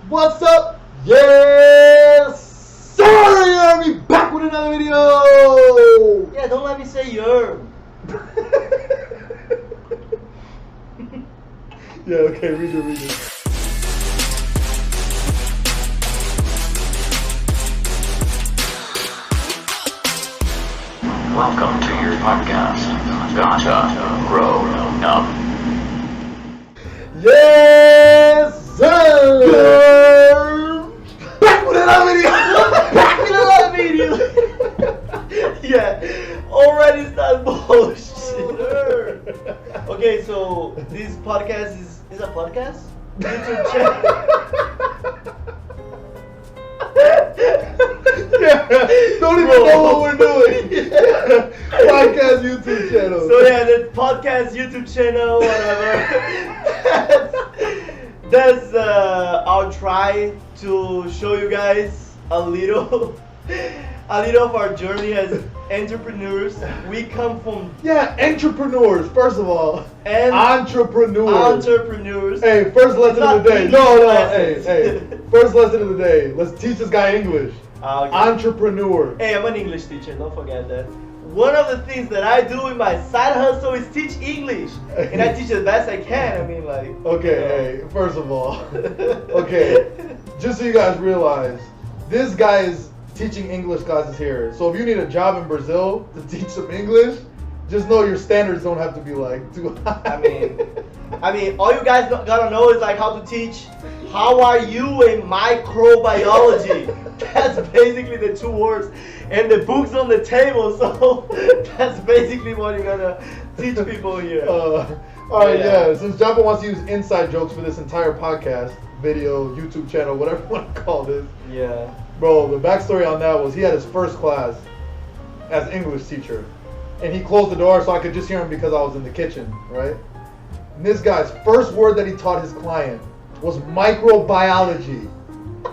What's up? Yes, sir! You're back with another video! Yeah, don't let me say you're. Yeah, okay, read it. Welcome to your podcast, Gotcha Grown Up. Yes, sir! Back with another video! Back in another video! Yeah, already start bullshit. Okay, so this podcast is a podcast? YouTube channel? Yeah, don't even know what we're doing. Podcast YouTube channel. So yeah, the podcast YouTube channel, whatever. That's our try to show you guys a little of our journey as entrepreneurs. We come from entrepreneurs. First of all, and entrepreneurs. Hey, first lesson of the day. English No, lessons. hey. First lesson of the day. Let's teach this guy English. Okay. Entrepreneur. Hey, I'm an English teacher. Don't forget that. One of the things that I do in my side hustle is teach English, and I teach the best I can. I mean, like. Okay, hey, first of all, okay, just so you guys realize, this guy is teaching English classes here. So if you need a job in Brazil to teach some English, just know your standards don't have to be like too high. I mean, all you guys gotta know is like how to teach. How are you in microbiology? That's basically the two words, and the book's on the table. So that's basically what you're gonna teach people here. All right, yeah. Since Japa wants to use inside jokes for this entire podcast, video, YouTube channel, whatever you want to call this. Yeah. Bro, the backstory on that was he had his first class as English teacher, and he closed the door so I could just hear him because I was in the kitchen, right? And this guy's first word that he taught his client was microbiology.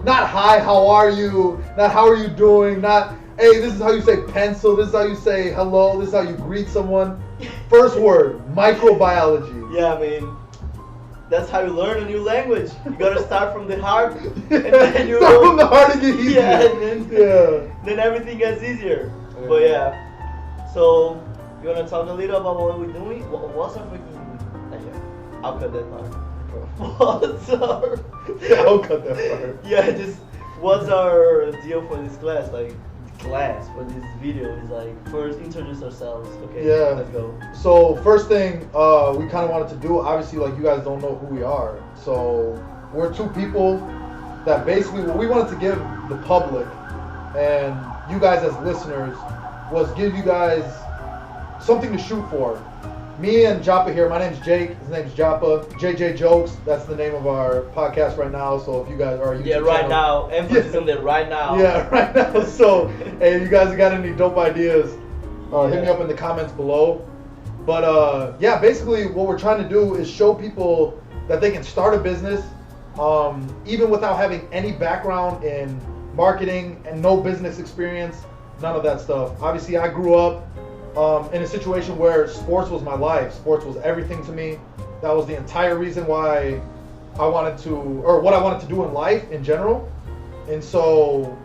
Not hi, how are you? Not how are you doing? Not hey, this is how you say pencil. This is how you say hello. This is how you greet someone. First word, microbiology. Yeah, I mean, that's how you learn a new language. You gotta start from the heart, and then you start from the heart and get easier. Yeah, and then everything gets easier. Yeah. But yeah, so you wanna talk a little about what we're doing? What's our freaking? I'll cut that part. What's our? I'll cut that part. Yeah, just what's our deal for this class? Like class for this video is like first introduce ourselves. Okay. Yeah. Let's go. So first thing we kind of wanted to do, obviously, like you guys don't know who we are. So we're two people that basically what we wanted to give the public and you guys as listeners was give you guys something to shoot for. Me and Japa here. My name's Jake. His name's Japa. JJ Jokes. That's the name of our podcast right now. So if you guys are right now. Emphasis on the right now. Yeah, right now. So hey, if you guys got any dope ideas, hit me up in the comments below. But yeah, basically what we're trying to do is show people that they can start a business, even without having any background in marketing and no business experience. None of that stuff. Obviously, I grew up in a situation where sports was my life. Sports was everything to me. That was the entire reason why I wanted to, or what I wanted to do in life in general. And so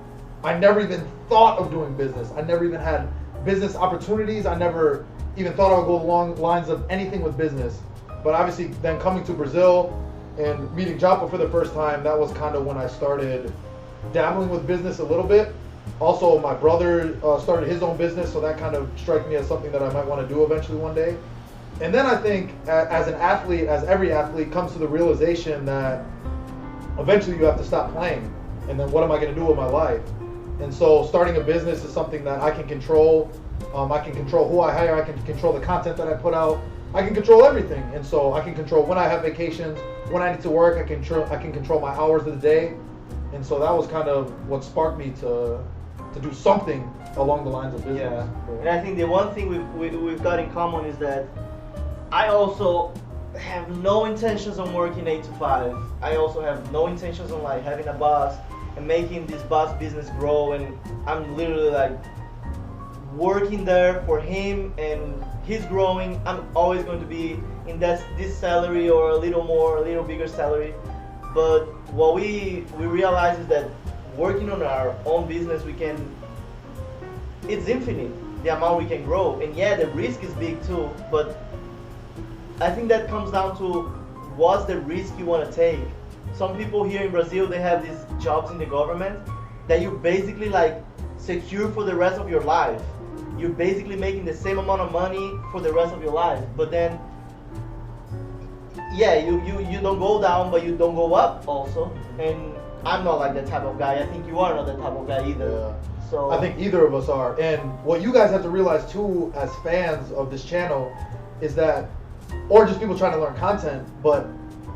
I never even thought of doing business. I never even had business opportunities. I never even thought I would go along the lines of anything with business. But obviously then coming to Brazil and meeting Japa for the first time, that was kind of when I started dabbling with business a little bit. Also, my brother started his own business, so that kind of struck me as something that I might want to do eventually one day. And then I think as an athlete, as every athlete comes to the realization that eventually you have to stop playing. And then what am I going to do with my life? And so starting a business is something that I can control. I can control who I hire. I can control the content that I put out. I can control everything. And so I can control when I have vacations, when I need to work. I can control my hours of the day. And so that was kind of what sparked me to do something along the lines of business. Yeah, and I think the one thing we've got in common is that I also have no intentions on working 8 to 5. I also have no intentions on like having a boss and making this boss business grow, and I'm literally like working there for him, and he's growing. I'm always going to be in this salary or a little more, a little bigger salary. But what we realize is that working on our own business, it's infinite, the amount we can grow. And yeah, the risk is big too, but I think that comes down to what's the risk you want to take. Some people here in Brazil, they have these jobs in the government that you basically like secure for the rest of your life. You're basically making the same amount of money for the rest of your life. But then, yeah, you don't go down, but you don't go up also. And I'm not like that type of guy. I think you are not that type of guy either. Yeah. So I think either of us are. And what you guys have to realize too, as fans of this channel, is that, or just people trying to learn content, but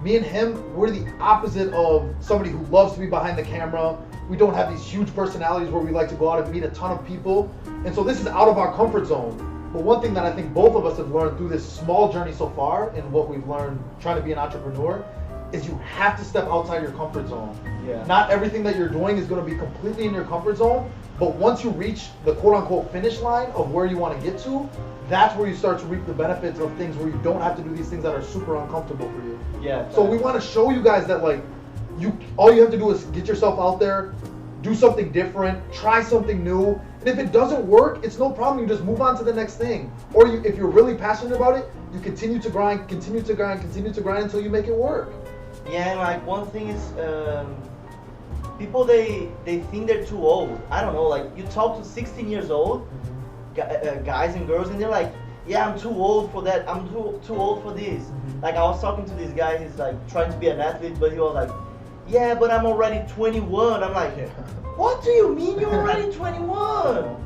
me and him, we're the opposite of somebody who loves to be behind the camera. We don't have these huge personalities where we like to go out and meet a ton of people. And so this is out of our comfort zone. But one thing that I think both of us have learned through this small journey so far, and what we've learned trying to be an entrepreneur, is you have to step outside your comfort zone. Yeah. Not everything that you're doing is going to be completely in your comfort zone, but once you reach the quote-unquote finish line of where you want to get to, that's where you start to reap the benefits of things where you don't have to do these things that are super uncomfortable for you. Yeah. So we want to show you guys that like all you have to do is get yourself out there, do something different, try something new, and if it doesn't work, it's no problem. You just move on to the next thing. Or if you're really passionate about it, you continue to grind until you make it work. Yeah, and like one thing is, people they think they're too old. I don't know. Like you talk to 16 years old guys and girls, and they're like, yeah, I'm too old for that. I'm too old for this. Like I was talking to this guy. He's like trying to be an athlete, but he was like, yeah, but I'm already 21. I'm like, what do you mean you're already 21?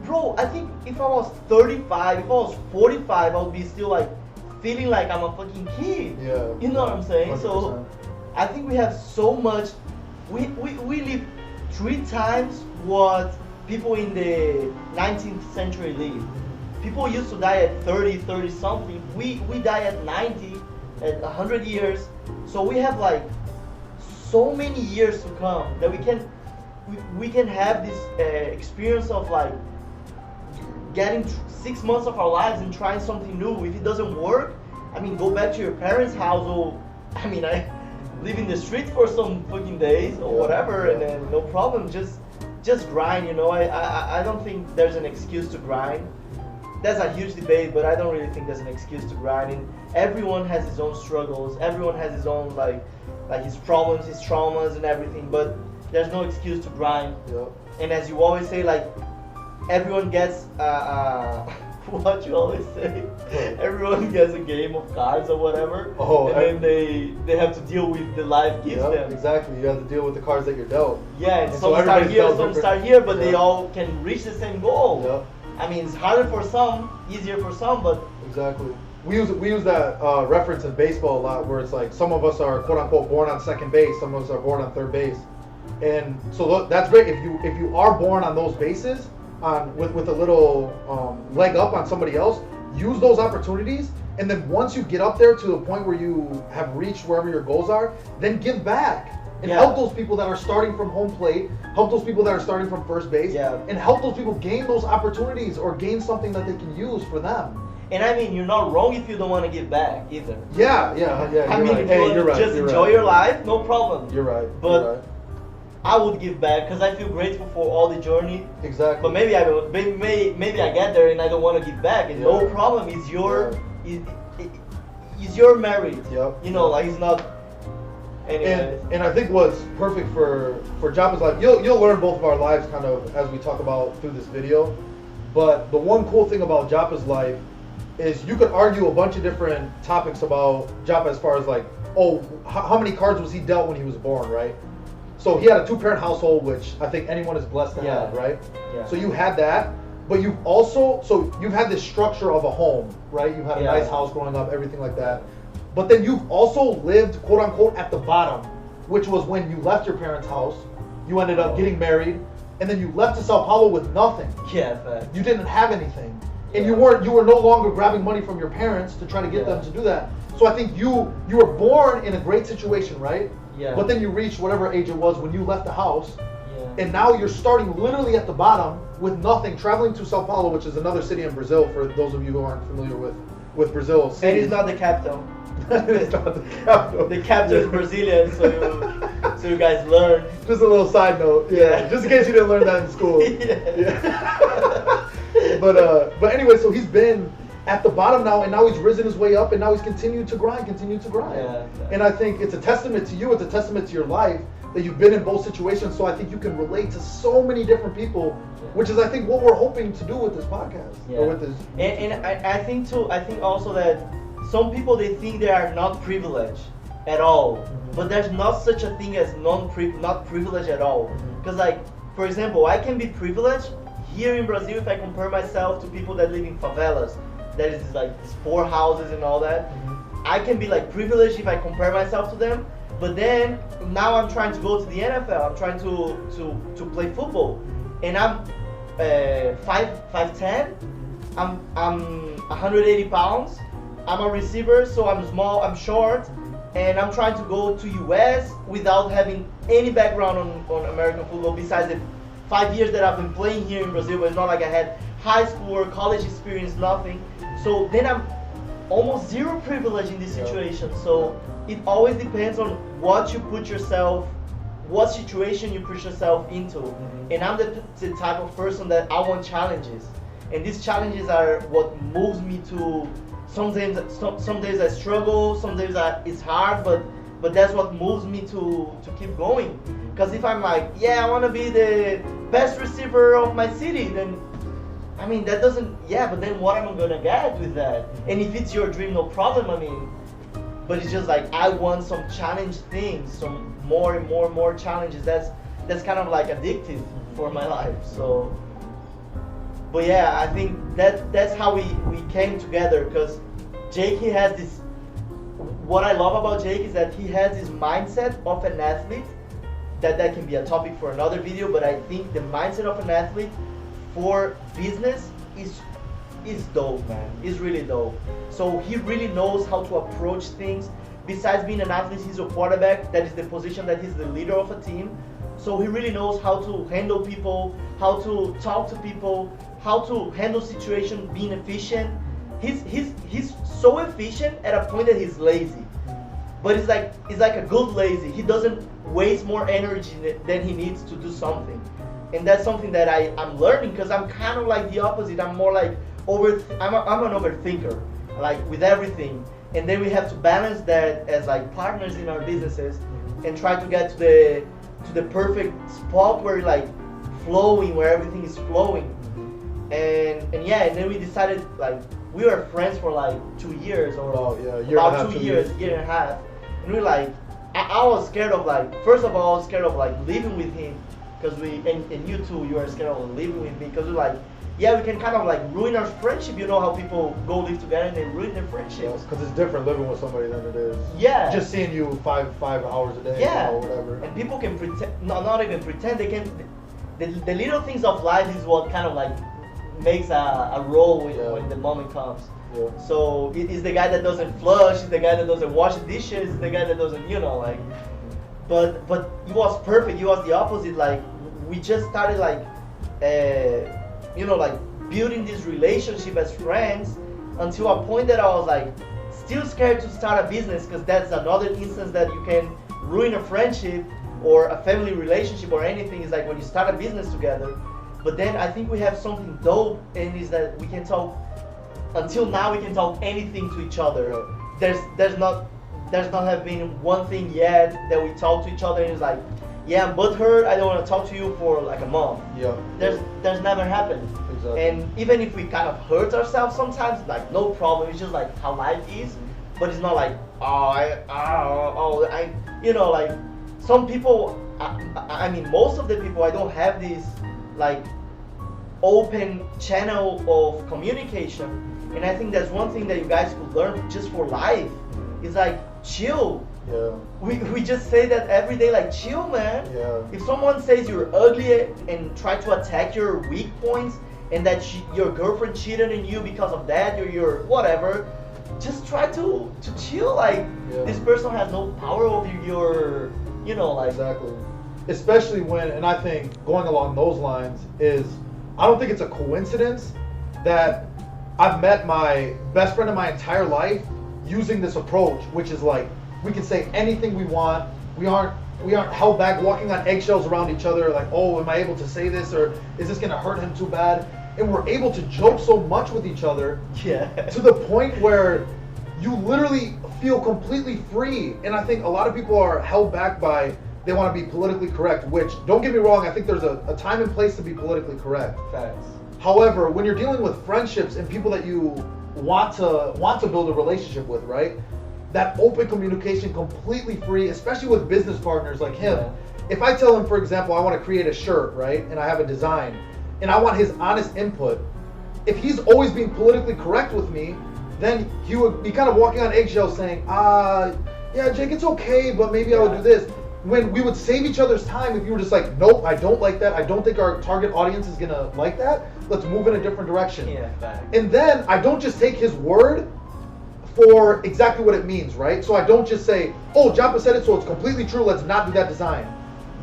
Bro, I think if I was 35, if I was 45, I would be still like feeling like I'm a fucking kid. Yeah. You know what I'm saying? 100%. So I think we have so much. We live 3 times what people in the 19th century live. People used to die at 30 something. We die at 90, at 100 years. So we have like so many years to come that we can have this experience of like getting 6 months of our lives and trying something new. If it doesn't work, I mean, go back to your parents' house, or I mean, I live in the street for some fucking days or whatever, and then no problem, just grind, you know. I don't think there's an excuse to grind. That's a huge debate, but I don't really think there's an excuse to grind. And everyone has his own struggles. Everyone has his own like his problems, his traumas, and everything. But there's no excuse to grind. Yep. And as you always say, like everyone gets what you always say. Everyone gets a game of cards or whatever. And then they have to deal with the life gives them. Exactly. You have to deal with the cards that you're dealt. Yeah, and some start here, some start here, but they all can reach the same goal. Yep. I mean, it's harder for some, easier for some, but exactly. We use that reference in baseball a lot, where it's like some of us are quote unquote born on second base, some of us are born on third base, and so that's great if you are born on those bases, with a little leg up on somebody else. Use those opportunities, and then once you get up there to the point where you have reached wherever your goals are, then give back. And help those people that are starting from home plate, help those people that are starting from first base, and help those people gain those opportunities or gain something that they can use for them. And I mean, you're not wrong if you don't want to give back either. Yeah. I mean, if you want to just enjoy your life, no problem. You're right. But I would give back because I feel grateful for all the journey. Exactly. But maybe I get there and I don't want to give back, and no problem. It's your it's your merit. Yep. You know, like it's not. And I think what's perfect for Joppa's life, you'll learn both of our lives kind of as we talk about through this video. But the one cool thing about Joppa's life is you could argue a bunch of different topics about Joppa as far as like, how many cards was he dealt when he was born, right? So he had a 2-parent household, which I think anyone is blessed to have, right? Yeah. So you had that, but you've had this structure of a home, right? You had a nice house growing up, everything like that. But then you've also lived, quote unquote, at the bottom, which was when you left your parents' house, you ended up getting married, and then you left to Sao Paulo with nothing. Yeah, fact. You didn't have anything. And you were no longer grabbing money from your parents to try to get them to do that. So I think you were born in a great situation, right? Yeah. But then you reached whatever age it was when you left the house, and now you're starting literally at the bottom with nothing, traveling to Sao Paulo, which is another city in Brazil, for those of you who aren't familiar with Brazil. And it's not the capital. It's not the capital. The capital is Brazilian, so you guys learn. Just a little side note, yeah. Just in case you didn't learn that in school. Yeah. But anyway, so he's been at the bottom now, and now he's risen his way up, and now he's continued to grind. Yeah. And I think it's a testament to you, it's a testament to your life that you've been in both situations. So I think you can relate to so many different people, which is I think what we're hoping to do with this podcast. Yeah. Or with this. And I think too. I think also that some people they think they are not privileged at all, but there's not such a thing as not privileged at all. Because like, for example, I can be privileged here in Brazil if I compare myself to people that live in favelas, that is like these poor houses and all that. I can be like privileged if I compare myself to them. But then now I'm trying to go to the NFL. I'm trying to play football, and I'm 5'10". I'm 180 pounds. I'm a receiver, so I'm small. I'm short, and I'm trying to go to US without having any background on American football besides the 5 years that I've been playing here in Brazil. But it's not like I had high school or college experience, nothing. So then I'm almost zero privilege in this situation. So it always depends on what situation you put yourself into. And I'm the type of person that I want challenges. And these challenges are what moves me to, some days I struggle, some days it's hard, but that's what moves me to keep going. Because if I'm like, yeah, I want to be the best receiver of my city, then I mean, that doesn't, but then what am I gonna get with that? And if it's your dream, no problem, I mean, but it's just like, I want some challenge things, some more and more challenges. That's kind of like addictive for my life, so. But yeah, I think that's how we came together, because Jake, he has this, what I love about Jake is that he has this mindset of an athlete, that can be a topic for another video, but I think the mindset of an athlete for business is dope, man. It's really dope. So he really knows how to approach things. Besides being an athlete, he's a quarterback. That is the position that he's the leader of a team. So he really knows how to handle people, how to talk to people, how to handle situations, being efficient. He's so efficient at a point that he's lazy. But it's like a good lazy. He doesn't waste more energy than he needs to do something. And that's something that I'm learning, because I'm kind of like the opposite. I'm more like I'm an overthinker, like with everything. And then we have to balance that as like partners in our businesses and try to get to the perfect spot where like flowing, where everything is flowing. And then we decided, like, we were friends for like 2 years or about 2 years, year and a half. And we like, I was scared of like, first of all, I was scared of like living with him, because and you too, you are scared of living with me, because we're like, we can kind of like ruin our friendship. You know how people go live together and they ruin their friendships. Because it's different living with somebody than it is. Yeah. Just seeing you five hours a day. Yeah. Or whatever. And people can pretend, not even pretend. They can. The little things of life is what kind of like makes a role when the moment comes. Yeah. So it's the guy that doesn't flush, it's the guy that doesn't wash the dishes, it's the guy that doesn't, like. But he was perfect. He was the opposite. Like, we just started like, like building this relationship as friends until a point that I was like still scared to start a business, because that's another instance that you can ruin a friendship or a family relationship or anything. Is like when you start a business together. But then I think we have something dope, and is that we can talk. Until now, we can talk anything to each other. There's not have been one thing yet that we talk to each other and it's like, I'm butthurt, I don't want to talk to you for like a month. Yeah. There's never happened. Exactly. And even if we kind of hurt ourselves sometimes, like, no problem. It's just like how life is. But it's not like, like some people. I mean, most of the people, I don't have this like open channel of communication. And I think that's one thing that you guys could learn just for life. Is like, chill. Yeah. We just say that every day, like, chill, man. Yeah. If someone says you're ugly and try to attack your weak points, and that your girlfriend cheated on you because of that, or your whatever, just try to chill. Like, this person has no power over your, like. Exactly. Especially when, and I think going along those lines is, I don't think it's a coincidence that I've met my best friend in my entire life using this approach, which is like we can say anything we want. We aren't held back, walking on eggshells around each other. Like, oh, am I able to say this, or is this gonna hurt him too bad? And we're able to joke so much with each other, to the point where you literally feel completely free. And I think a lot of people are held back by they want to be politically correct. Which, don't get me wrong, I think there's a time and place to be politically correct. Facts. However, when you're dealing with friendships and people that you want to build a relationship with, right? That open communication, completely free, especially with business partners like him. Yeah. If I tell him, for example, I want to create a shirt, right? And I have a design, and I want his honest input. If he's always being politically correct with me, then he would be kind of walking on eggshells saying, yeah, Jake, it's okay, but maybe I would do this. When we would save each other's time if you were just like, nope, I don't like that. I don't think our target audience is gonna like that. Let's move in a different direction. Yeah, facts. And then I don't just take his word for exactly what it means, right? So I don't just say, oh, Joppa said it, so it's completely true, let's not do that design.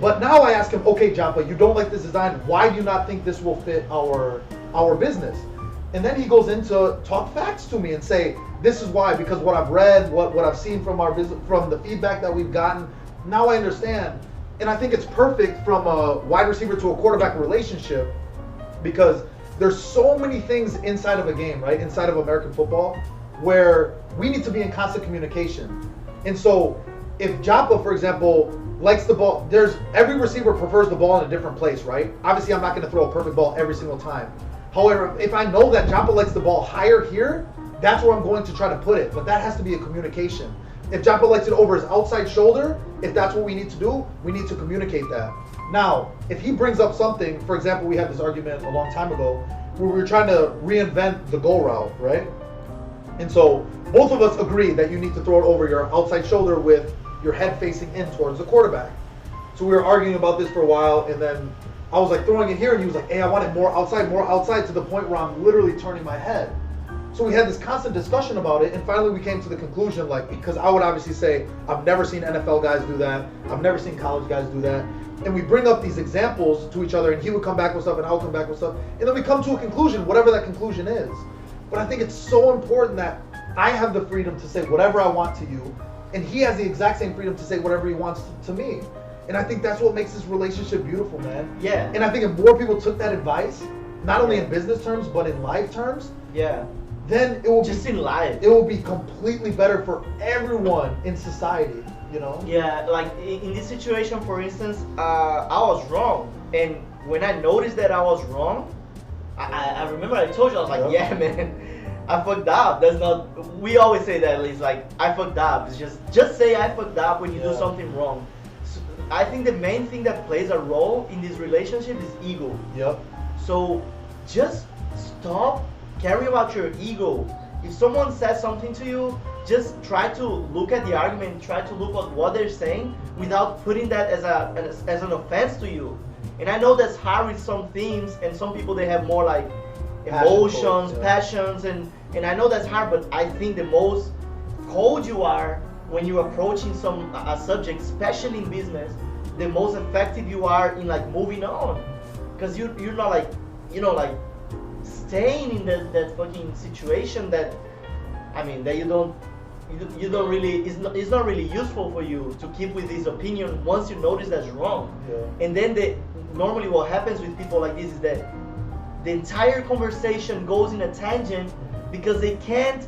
But now I ask him, okay, Joppa, you don't like this design, why do you not think this will fit our business? And then he goes into talk facts to me and say, this is why, because what I've read, what I've seen from our business, from the feedback that we've gotten, now I understand. And I think it's perfect from a wide receiver to a quarterback relationship, because there's so many things inside of a game, right? Inside of American football, where we need to be in constant communication. And so if Joppa, for example, likes the ball, every receiver prefers the ball in a different place, right? Obviously, I'm not going to throw a perfect ball every single time. However, if I know that Joppa likes the ball higher here, that's where I'm going to try to put it. But that has to be a communication. If Joppa likes it over his outside shoulder, if that's what we need to do, we need to communicate that. Now, if he brings up something, for example, we had this argument a long time ago where we were trying to reinvent the goal route, right? And so both of us agree that you need to throw it over your outside shoulder with your head facing in towards the quarterback. So we were arguing about this for a while, and then I was like throwing it here, and he was like, hey, I want it more outside, to the point where I'm literally turning my head. So we had this constant discussion about it, and finally we came to the conclusion, like, because I would obviously say, I've never seen NFL guys do that, I've never seen college guys do that, and we bring up these examples to each other, and he would come back with stuff, and I would come back with stuff, and then we come to a conclusion, whatever that conclusion is. But I think it's so important that I have the freedom to say whatever I want to you, and he has the exact same freedom to say whatever he wants to me. And I think that's what makes this relationship beautiful, man. Yeah. And I think if more people took that advice, not only in business terms, but in life terms, then it will just in life. It will be completely better for everyone in society, you know? Yeah, like in this situation, for instance, I was wrong. And when I noticed that I was wrong, I remember I told you, I was like, yeah, man, I fucked up. That's not, we always say that, at least, like, I fucked up. It's just say I fucked up when you do something wrong. So I think the main thing that plays a role in this relationship is ego. Yep. So just stop caring about your ego. If someone says something to you, just try to look at the argument, try to look at what they're saying without putting that as an offense to you. And I know that's hard with some themes, and some people, they have more like emotions, passions, and I know that's hard, but I think the most cold you are when you're approaching a subject, especially in business, the most effective you are in like moving on. Because you're not like, you know, like staying in that fucking situation that, I mean, that you don't really, it's not really useful for you to keep with this opinion once you notice that's wrong. Yeah. And then normally what happens with people like this is that the entire conversation goes in a tangent because they can't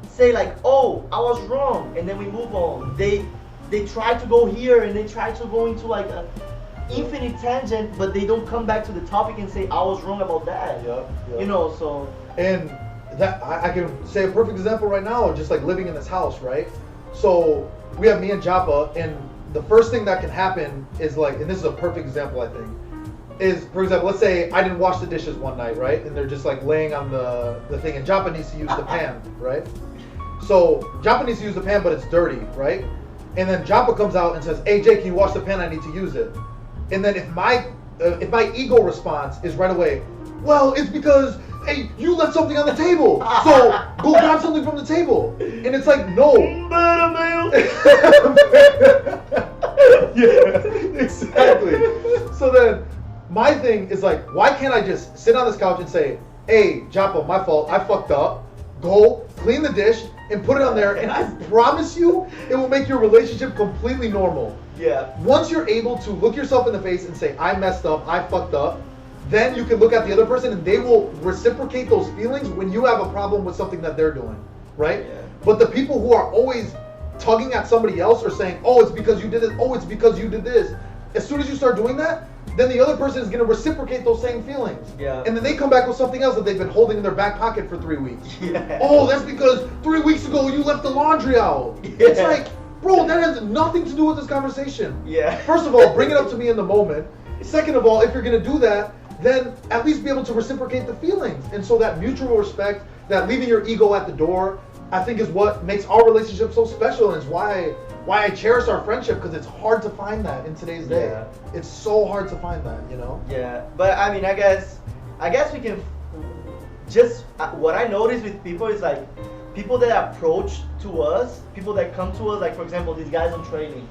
say like, oh, I was wrong, and then we move on. They try to go here and they try to go into like a infinite tangent, but they don't come back to the topic and say I was wrong about that. You know, so. And that I can say a perfect example right now, just like living in this house, right? So we have me and Joppa, and the first thing that can happen is like, and this is a perfect example, I think, is, for example, let's say I didn't wash the dishes one night, right? And they're just like laying on the thing, and Joppa needs to use the pan, right? So Joppa needs to use the pan, but it's dirty, right? And then Joppa comes out and says, hey, Jake, can you wash the pan? I need to use it. And then if my ego response is right away, well, it's because, hey, you left something on the table, so go grab something from the table. And it's like, no. Yeah, exactly. So then my thing is like, why can't I just sit on this couch and say, hey, Joppa, my fault, I fucked up. Go clean the dish, and put it on there, and I promise you, it will make your relationship completely normal. Yeah. Once you're able to look yourself in the face and say, I messed up, I fucked up, then you can look at the other person and they will reciprocate those feelings when you have a problem with something that they're doing, right? Yeah. But the people who are always tugging at somebody else or saying, oh, it's because you did it, oh, it's because you did this, as soon as you start doing that, then the other person is going to reciprocate those same feelings. Yeah. And then they come back with something else that they've been holding in their back pocket for 3 weeks. Yeah. Oh, that's because 3 weeks ago you left the laundry out. Yeah. It's like, bro, that has nothing to do with this conversation. Yeah. First of all, bring it up to me in the moment. Second of all, if you're going to do that, then at least be able to reciprocate the feelings. And so that mutual respect, that leaving your ego at the door, I think is what makes our relationship so special, and it's why I cherish our friendship, because it's hard to find that in today's day. Yeah. It's so hard to find that, you know? Yeah, but I mean, I guess we can just what I notice with people is like people that approach to us, people that come to us, like for example, these guys on training.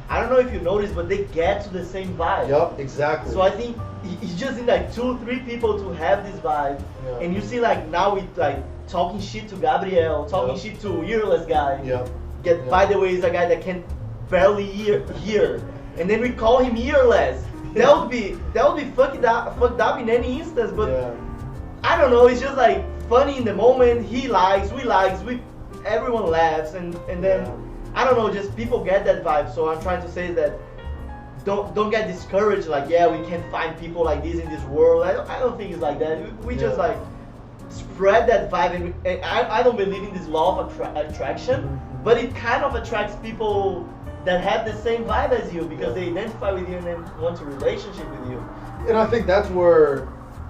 I don't know if you noticed, but they get to the same vibe. Yup, exactly. So I think you just need like 2-3 people to have this vibe, Yeah. and you see like now we like talking shit to Gabriel, talking Yeah. shit to earless guy. Yeah. Get by the way, is a guy that can barely hear, and then we call him earless. That would be fucked up in any instance, but Yeah. I don't know. It's just like funny in the moment. He likes, everyone laughs, and then Yeah. I don't know. Just people get that vibe. So I'm trying to say that don't get discouraged. Like we can't find people like this in this world. I don't think it's like that. We just Yeah. like spread that vibe, and I don't believe in this law of attraction, Mhm. but it kind of attracts people that have the same vibe as you because they identify with you and then want a relationship with you. And I think that's where,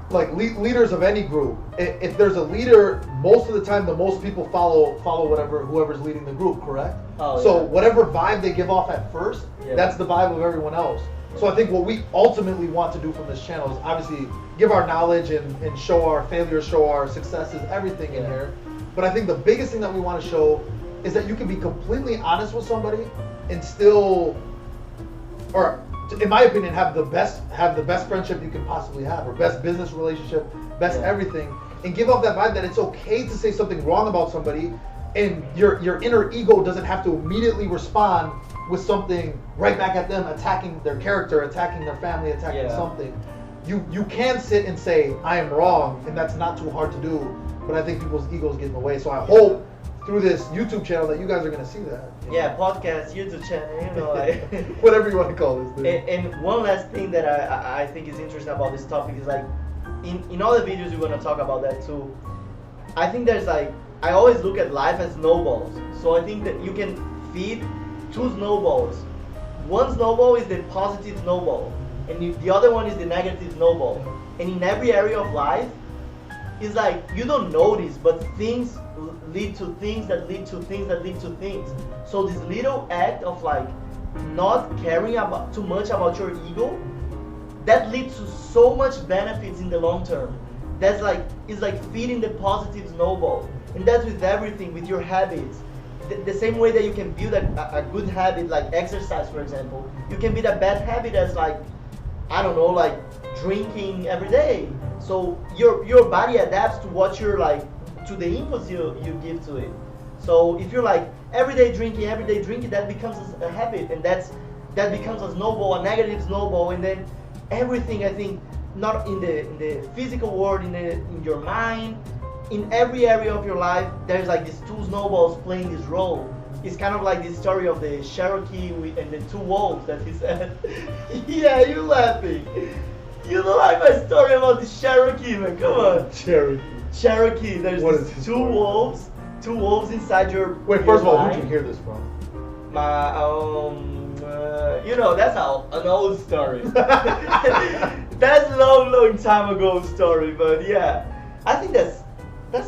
like, leaders of any group, if there's a leader, most of the time the most people follow whoever's leading the group, correct? Oh, So yeah. whatever vibe they give off at first, Yeah. that's the vibe of everyone else. So I think what we ultimately want to do from this channel is obviously give our knowledge and show our failures, show our successes, everything in Yeah. here. But I think the biggest thing that we want to show is that you can be completely honest with somebody and still, or in my opinion, have the best friendship you can possibly have, or best business relationship, best Yeah. everything, and give off that vibe that it's okay to say something wrong about somebody, and your inner ego doesn't have to immediately respond with something right back at them, attacking their character, attacking their family, attacking Yeah. something. You can sit and say, I am wrong, and that's not too hard to do, but I think people's egos get in the way. So I hope through this YouTube channel that you guys are going to see that. you know? Yeah, podcast, YouTube channel, you know, like. Whatever you want to call this, dude. And one last thing that I think is interesting about this topic is like, in all the videos we're gonna talk about that too. I think there's like, I always look at life as snowballs. So I think that you can feed 2 snowballs. One snowball is the positive snowball, and the other one is the negative snowball. And in every area of life, it's like you don't notice, but things lead to things that lead to things that lead to things. So this little act of like not caring about too much about your ego, that leads to so much benefits in the long term. That's like, it's like feeding the positive snowball, and that's with everything, with your habits. The same way that you can build a good habit like exercise, for example, you can build a bad habit as like, I don't know, like drinking every day. So your body adapts to what you're like, to the inputs you give to it. So if you're like everyday drinking, that becomes a habit, and that becomes a snowball, a negative snowball, and then everything, I think, not in the physical world, in your mind, in every area of your life, there's like these 2 snowballs playing this role. It's kind of like the story of the Cherokee and the 2 wolves that he said. Yeah, you're laughing. You don't like my story about the Cherokee, man. Come on. Cherokee. There's What is these his 2 story? two wolves inside your. Wait, your first of all, who'd mind. you hear this from? My you know, that's an old story. That's a long time ago story, but yeah, I think that's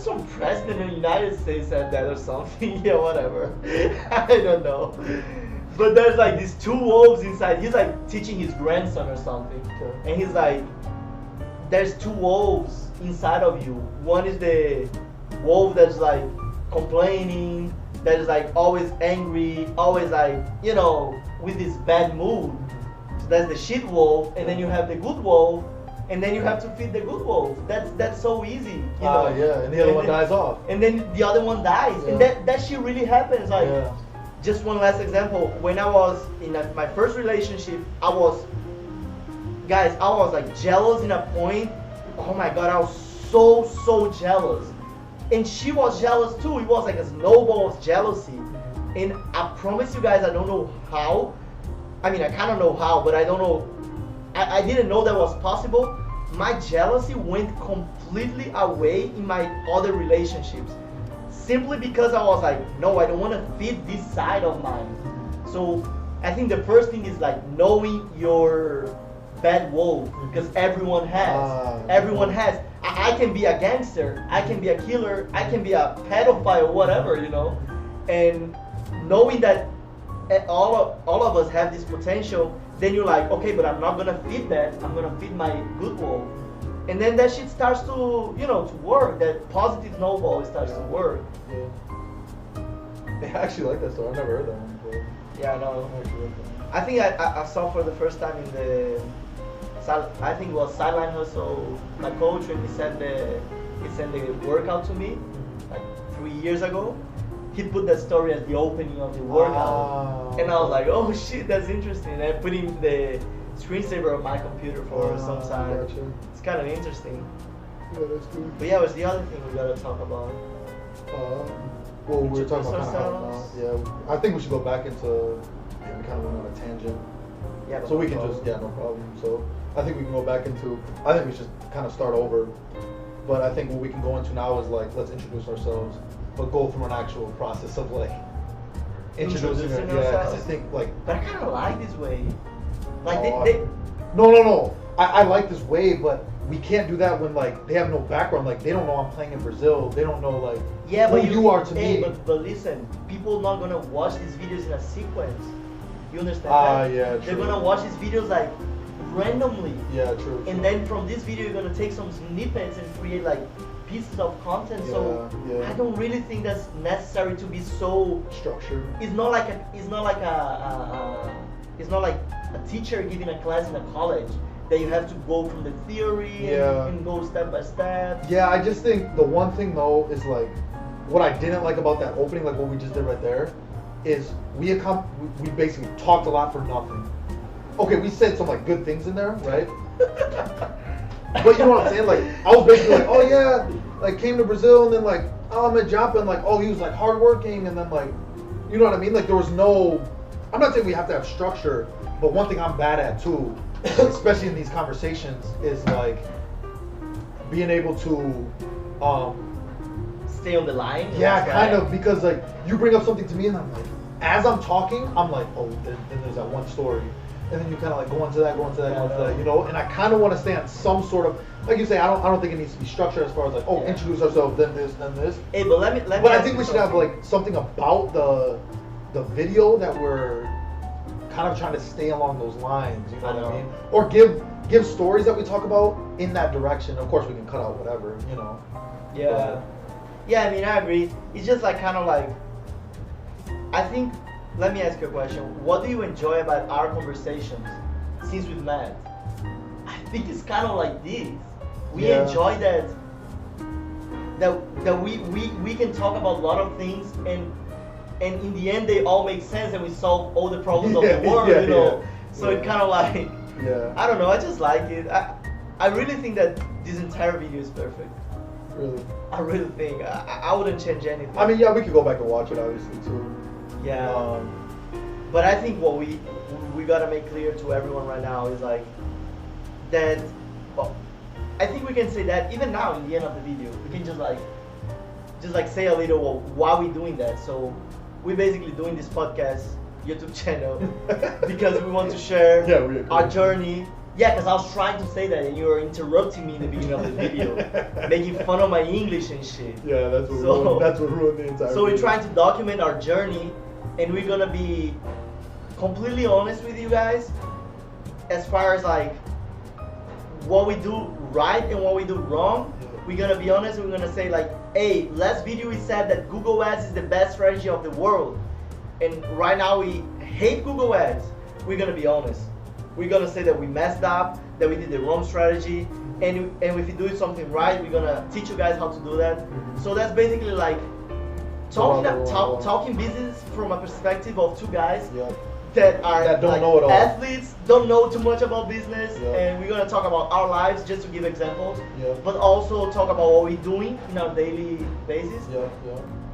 some president in the United States said that or something. Yeah, whatever. I don't know. But there's like these 2 wolves inside. He's like teaching his grandson or something, and he's like, there's 2 wolves inside of you. One is the wolf that's like complaining, that is like always angry, always like, you know, with this bad mood. So that's the shit wolf, and then you have the good wolf, and then you have to feed the good wolf. That's so easy. You Ah, know? yeah, and the other one then- dies off. And then the other one dies, and Yeah. that shit really happens. Like, Yeah. just one last example. When I was in my first relationship, I was like jealous in a point. Oh my god, I was so jealous, and she was jealous too. It was like a snowball of jealousy, and I promise you guys, I don't know how. I mean, I kind of know how, but I don't know. I didn't know that was possible. My jealousy went completely away in my other relationships, simply because I was like, no, I don't want to feed this side of mine. So I think the first thing is like knowing your bad wolf, because everyone has. Everyone has. I can be a gangster, I can be a killer, I can be a pedophile, whatever, you know. And knowing that all of us have this potential, then you're like, okay, but I'm not gonna feed that. I'm gonna feed my good wolf, and then that shit starts to, you know, to work. That positive snowball starts to work. Yeah. I actually like that story. I've never heard that one before. Yeah, I know. I actually like that one. I think I saw for the first time in the, I think it was Sideline Hustle, my coach, when he sent the workout to me like 3 years ago. He put that story as the opening of the workout, and I was like, oh shit, that's interesting. And I put in the screensaver of my computer for some time. Gotcha. It's kind of interesting. Yeah, that's good. But yeah, what's the other thing we gotta talk about? Well, we were talking Introduce about kind of ourselves. yeah. I think we should go back into. Yeah, we kind of went on a tangent. Yeah, but So we no can problem. just, yeah, no problem. So I think we can go back into, I think we should kind of start over. But I think what we can go into now is like, let's introduce ourselves, but go through an actual process of like introducing Introducing Yeah, 'cause I ourselves. think like, But I kind of like this way. Like Oh, they no. I like this way, but we can't do that when like they have no background. Like they don't know I'm playing in Brazil. They don't know like yeah, who but you are to hey, me. But listen, people not gonna watch these videos in a sequence. You understand Ah, that? yeah, They're true. gonna watch these videos like randomly. Yeah, true. And then from this video, you're gonna take some snippets and create like pieces of content. So Yeah. I don't really think that's necessary to be so. Structure. It's not like a teacher giving a class in a college that you have to go from the theory Yeah. and go step by step. Yeah, I just think the one thing though is like what I didn't like about that opening, like what we just did right there, is we basically talked a lot for nothing. Okay, we said some like good things in there, right? But you know what I'm saying? Like I was basically like, oh yeah, like came to Brazil and then like, oh I'm at Japa and like, oh he was like hardworking and then like, you know what I mean? Like there was no, I'm not saying we have to have structure, but one thing I'm bad at too, especially in these conversations, is like being able to Stay on the line. yeah, That's kind right. of, because like you bring up something to me and I'm like, as I'm talking, I'm like, oh, then there's that one story, and then you kind of like go into that, you know. And I kind of want to stay on some sort of, like you say, I don't think it needs to be structured as far as like, oh, Yeah. introduce ourselves, then this, then this. Hey, but let me. But I ask think you we should have something. like something about the video that we're kind of trying to stay along those lines. You know I what I know. mean? Or give stories that we talk about in that direction. Of course, we can cut out whatever, you know. Yeah. Yeah, I mean, I agree. It's just like kind of like, I think, let me ask you a question. What do you enjoy about our conversations since we've met? I think it's kind of like this. We Yeah. enjoy that we can talk about a lot of things and in the end they all make sense and we solve all the problems of Yeah, the world, yeah, you know. yeah. So it Yeah. kind of like, Yeah. I don't know, I just like it. I really think that this entire video is perfect. Really. I really think I wouldn't change anything. I mean, yeah, we could go back and watch it, obviously, too. yeah. But I think what we gotta make clear to everyone right now is like that. Well, I think we can say that even now in the end of the video, we can just like say a little why we doing that. So we're basically doing this podcast YouTube channel because we want to share Yeah, we agree. our journey. Yeah, because I was trying to say that and you were interrupting me in the beginning of the video, making fun of my English and shit. Yeah, that's what ruined the entire. So we're video. trying to document our journey, and we're gonna be completely honest with you guys as far as like what we do right and what we do wrong. We're gonna be honest. We're gonna say like, hey, last video we said that Google Ads is the best strategy of the world, and right now we hate Google Ads. We're gonna be honest. we're gonna say that we messed up, that we did the wrong strategy, and if you do something right, we're gonna teach you guys how to do that. So that's basically like talking business from a perspective of two guys that don't like know it all. Athletes, don't know too much about business, Yeah. and we're gonna talk about our lives just to give examples, Yeah. but also talk about what we're doing in our daily basis. Yeah.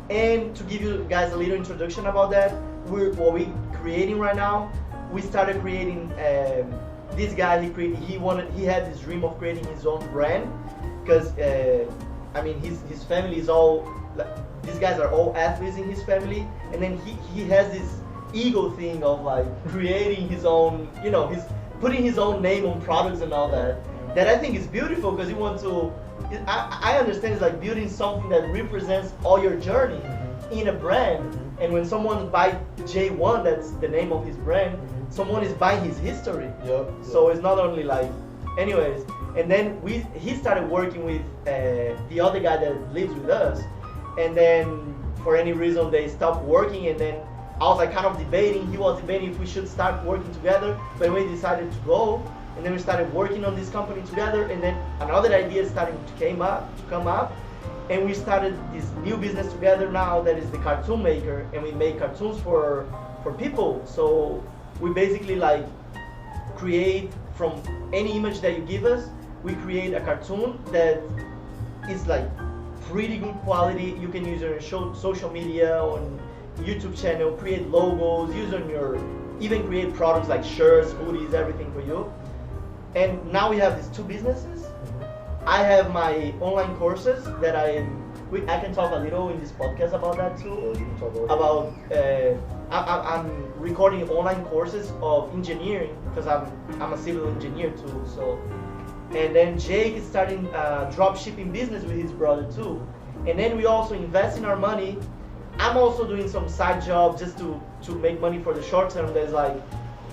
And to give you guys a little introduction about that, what we're creating right now, we started creating. This guy, he had this dream of creating his own brand, because I mean his family is all. These guys are all athletes in his family, and then he has this ego thing of like creating his own, he's putting his own name on products and all that. That I think is beautiful, because he wants to. I understand it's like building something that represents all your journey in a brand, and when someone buys J1, that's the name of his brand. Someone is buying his history. So it's not only like, anyways. And then he started working with the other guy that lives with us, and then for any reason they stopped working, and then I was like kind of debating. He was debating if we should start working together, but we decided to go, and then we started working on this company together, and then another idea started to come up, and we started this new business together now that is the Cartoon Maker, and we make cartoons for people. So we basically like create from any image that you give us, we create a cartoon that is like pretty good quality. You can use it on social media, on YouTube channel, create logos, use on even create products like shirts, hoodies, everything for you. And now we have these two businesses. I have my online courses that I can talk a little in this podcast about that too. About I'm recording online courses of engineering, because I'm a civil engineer too. So, and then Jake is starting drop shipping business with his brother too. And then we also invest in our money. I'm also doing some side job just to make money for the short term. There's like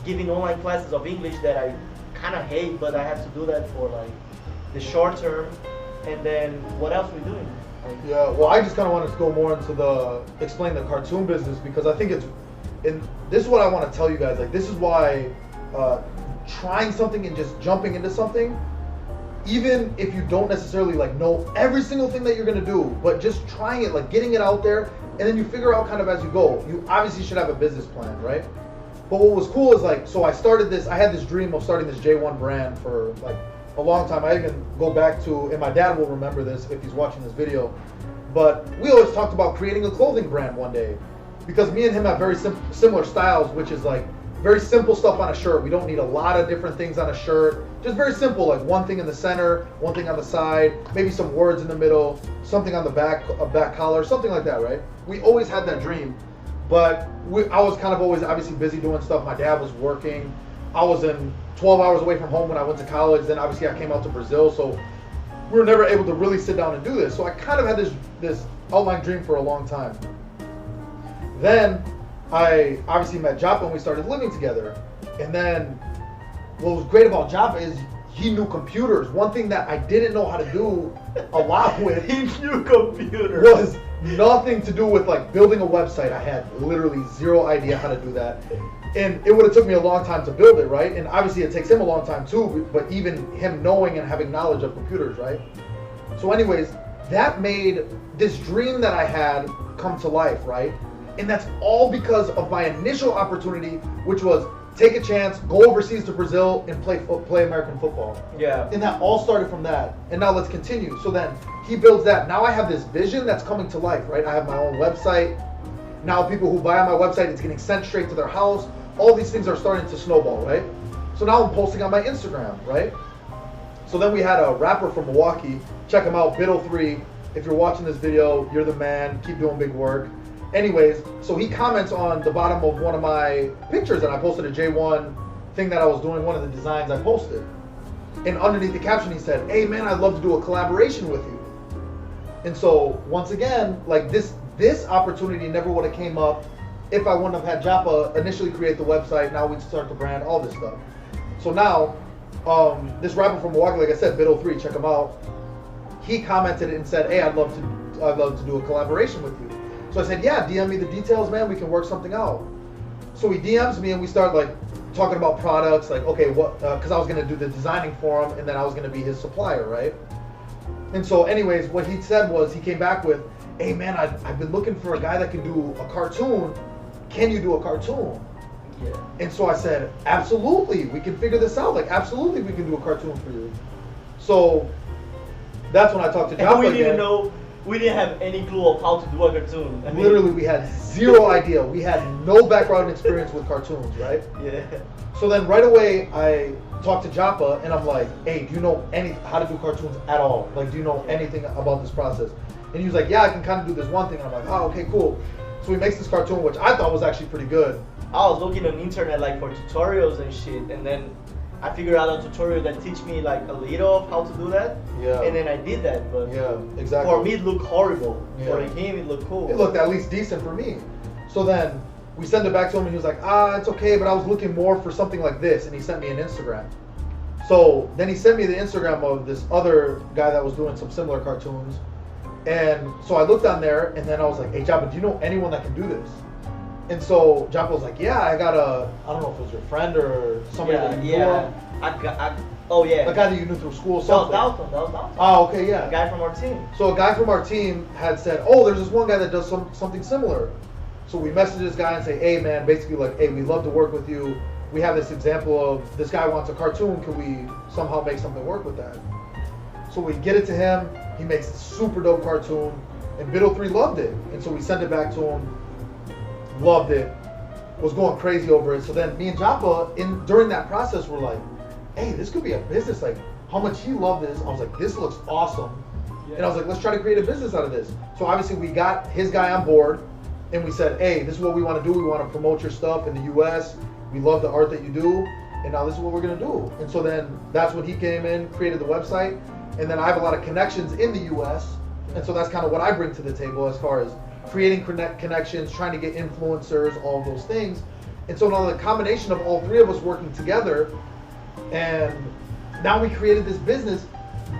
giving online classes of English that I kind of hate, but I have to do that for like the short term. And then what else are we doing? Yeah, well, I just kind of wanted to go more into explain the cartoon business, because I think and this is what I want to tell you guys. Like, this is why trying something and just jumping into something, even if you don't necessarily like know every single thing that you're gonna do, but just trying it, like getting it out there, and then you figure out kind of as you go. You obviously should have a business plan, right? But what was cool is like, so I had this dream of starting this J1 brand for like a long time. I even go back to, and my dad will remember this if he's watching this video, but we always talked about creating a clothing brand one day, because me and him have very similar styles, which is like very simple stuff on a shirt. We don't need a lot of different things on a shirt. Just very simple, like one thing in the center, one thing on the side, maybe some words in the middle, something on the back, a back collar, something like that, right? We always had that dream, but I was kind of always obviously busy doing stuff. My dad was working. I was in 12 hours away from home when I went to college. Then obviously I came out to Brazil, so we were never able to really sit down and do this. So I kind of had this outline dream for a long time. Then I obviously met Japa and we started living together. And then what was great about Japa is he knew computers. One thing that I didn't know how to do a lot with, He knew computers. was nothing to do with like building a website. I had literally zero idea how to do that. And it would have took me a long time to build it, right? And obviously it takes him a long time too, but even him knowing and having knowledge of computers, right? So anyways, that made this dream that I had come to life, right? And that's all because of my initial opportunity, which was take a chance, go overseas to Brazil and play American football. Yeah. And that all started from that. And now let's continue. So then he builds that. Now I have this vision that's coming to life, right? I have my own website. Now people who buy on my website, it's getting sent straight to their house. All these things are starting to snowball, right? So now I'm posting on my Instagram, right? So then we had a rapper from Milwaukee. Check him out, Biddle3. If you're watching this video, you're the man. Keep doing big work. Anyways, so he comments on the bottom of one of my pictures that I posted, a J1 thing that I was doing, one of the designs I posted. And underneath the caption, he said, "Hey man, I'd love to do a collaboration with you." And so once again, like this opportunity never would have came up if I wouldn't have had Japa initially create the website. Now we'd start the brand, all this stuff. So now, this rapper from Milwaukee, like I said, Biddle3, check him out. He commented and said, "Hey, I'd love to do a collaboration with you." So I said, "Yeah, DM me the details, man. We can work something out." So he DMs me and we start like talking about products, like okay, what? Because I was gonna do the designing for him, and then I was gonna be his supplier, right? And so, anyways, what he said was he came back with, "Hey man, I've been looking for a guy that can do a cartoon. Can you do a cartoon?" Yeah. And so I said, "Absolutely, we can figure this out. Like, absolutely, we can do a cartoon for you." So that's when I talked to Joppa And we didn't again. know, we didn't have any clue of how to do a cartoon. I mean, Literally, we had zero idea. We had no background experience with cartoons, right? Yeah. So then right away, I talked to Joppa and I'm like, "Hey, do you know how to do cartoons at all? Like, do you know anything about this process?" And he was like, "Yeah, I can kind of do this one thing." And I'm like, "Oh, okay, cool." So he makes this cartoon, which I thought was actually pretty good. I was looking on the internet like for tutorials and shit, and then I figured out a tutorial that teach me like a little of how to do that. Yeah. And then I did that, but Yeah, exactly. for me it looked horrible. Yeah. For him it looked cool. It looked at least decent for me. So then we send it back to him and he was like, "It's okay, but I was looking more for something like this." And he sent me an Instagram. So then he sent me the Instagram of this other guy that was doing some similar cartoons. And so I looked on there and then I was like, "Hey Joppa, do you know anyone that can do this?" And so Joppa was like, "Yeah, I got I don't know if it was your friend or somebody that you knew of. Oh yeah. A guy that you knew through school or That was something." Dalton. Oh, okay, yeah. A guy from our team. So a guy from our team had said, "Oh, there's this one guy that does something similar." So we messaged this guy and say, "Hey man, basically like, hey, we'd love to work with you. We have this example of this guy wants a cartoon. Can we somehow make something work with that?" So we get it to him. He makes a super dope cartoon, and Bit03 loved it. And so we sent it back to him. Loved it. Was going crazy over it. So then me and Joppa, during that process, were like, "Hey, this could be a business. Like, how much he loved this." I was like, "This looks awesome." And I was like, "Let's try to create a business out of this." So obviously we got his guy on board, and we said, "Hey, this is what we want to do. We want to promote your stuff in the U.S. We love the art that you do, and now this is what we're gonna do." And so then that's when he came in, created the website, and then I have a lot of connections in the U.S. And so that's kind of what I bring to the table as far as creating connections, trying to get influencers, all of those things. And so now the combination of all three of us working together, and now we created this business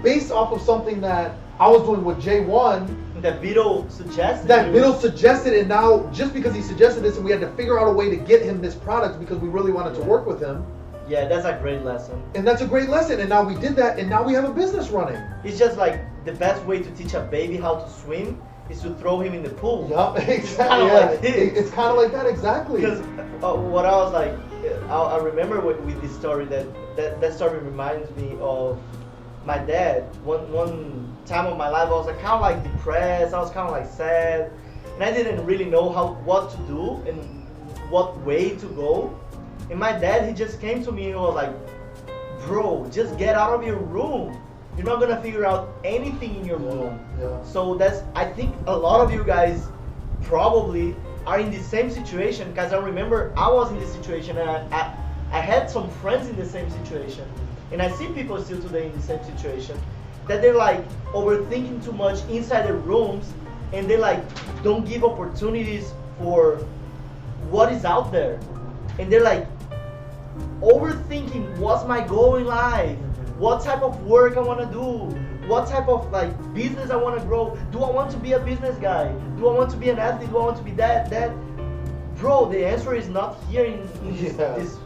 based off of something that I was doing with J1. That Vito suggested. That Vito suggested, and now just because he suggested this, and we had to figure out a way to get him this product because we really wanted to work with him. Yeah, that's a great lesson. And that's a great lesson. And now we did that, and now we have a business running. It's just like the best way to teach a baby how to swim is to throw him in the pool. Yup, exactly. It's kind of like this. It's kind of like that, exactly. Because what I was like, I remember with this story that story reminds me of my dad. One time of my life, I was like kind of like depressed. I was kind of like sad, and I didn't really know what to do and what way to go. And my dad, he just came to me and was like, "Bro, just get out of your room. You're not gonna figure out anything in your room." Yeah. So I think a lot of you guys probably are in the same situation, because I remember I was in this situation, and I had some friends in the same situation, and I see people still today in the same situation, that they're like overthinking too much inside their rooms, and they like don't give opportunities for what is out there, and they're like overthinking what's my goal in life, what type of work I want to do, what type of like business I want to grow. Do I want to be a business guy? Do I want to be an athlete? Do I want to be that? Bro, the answer is not here in this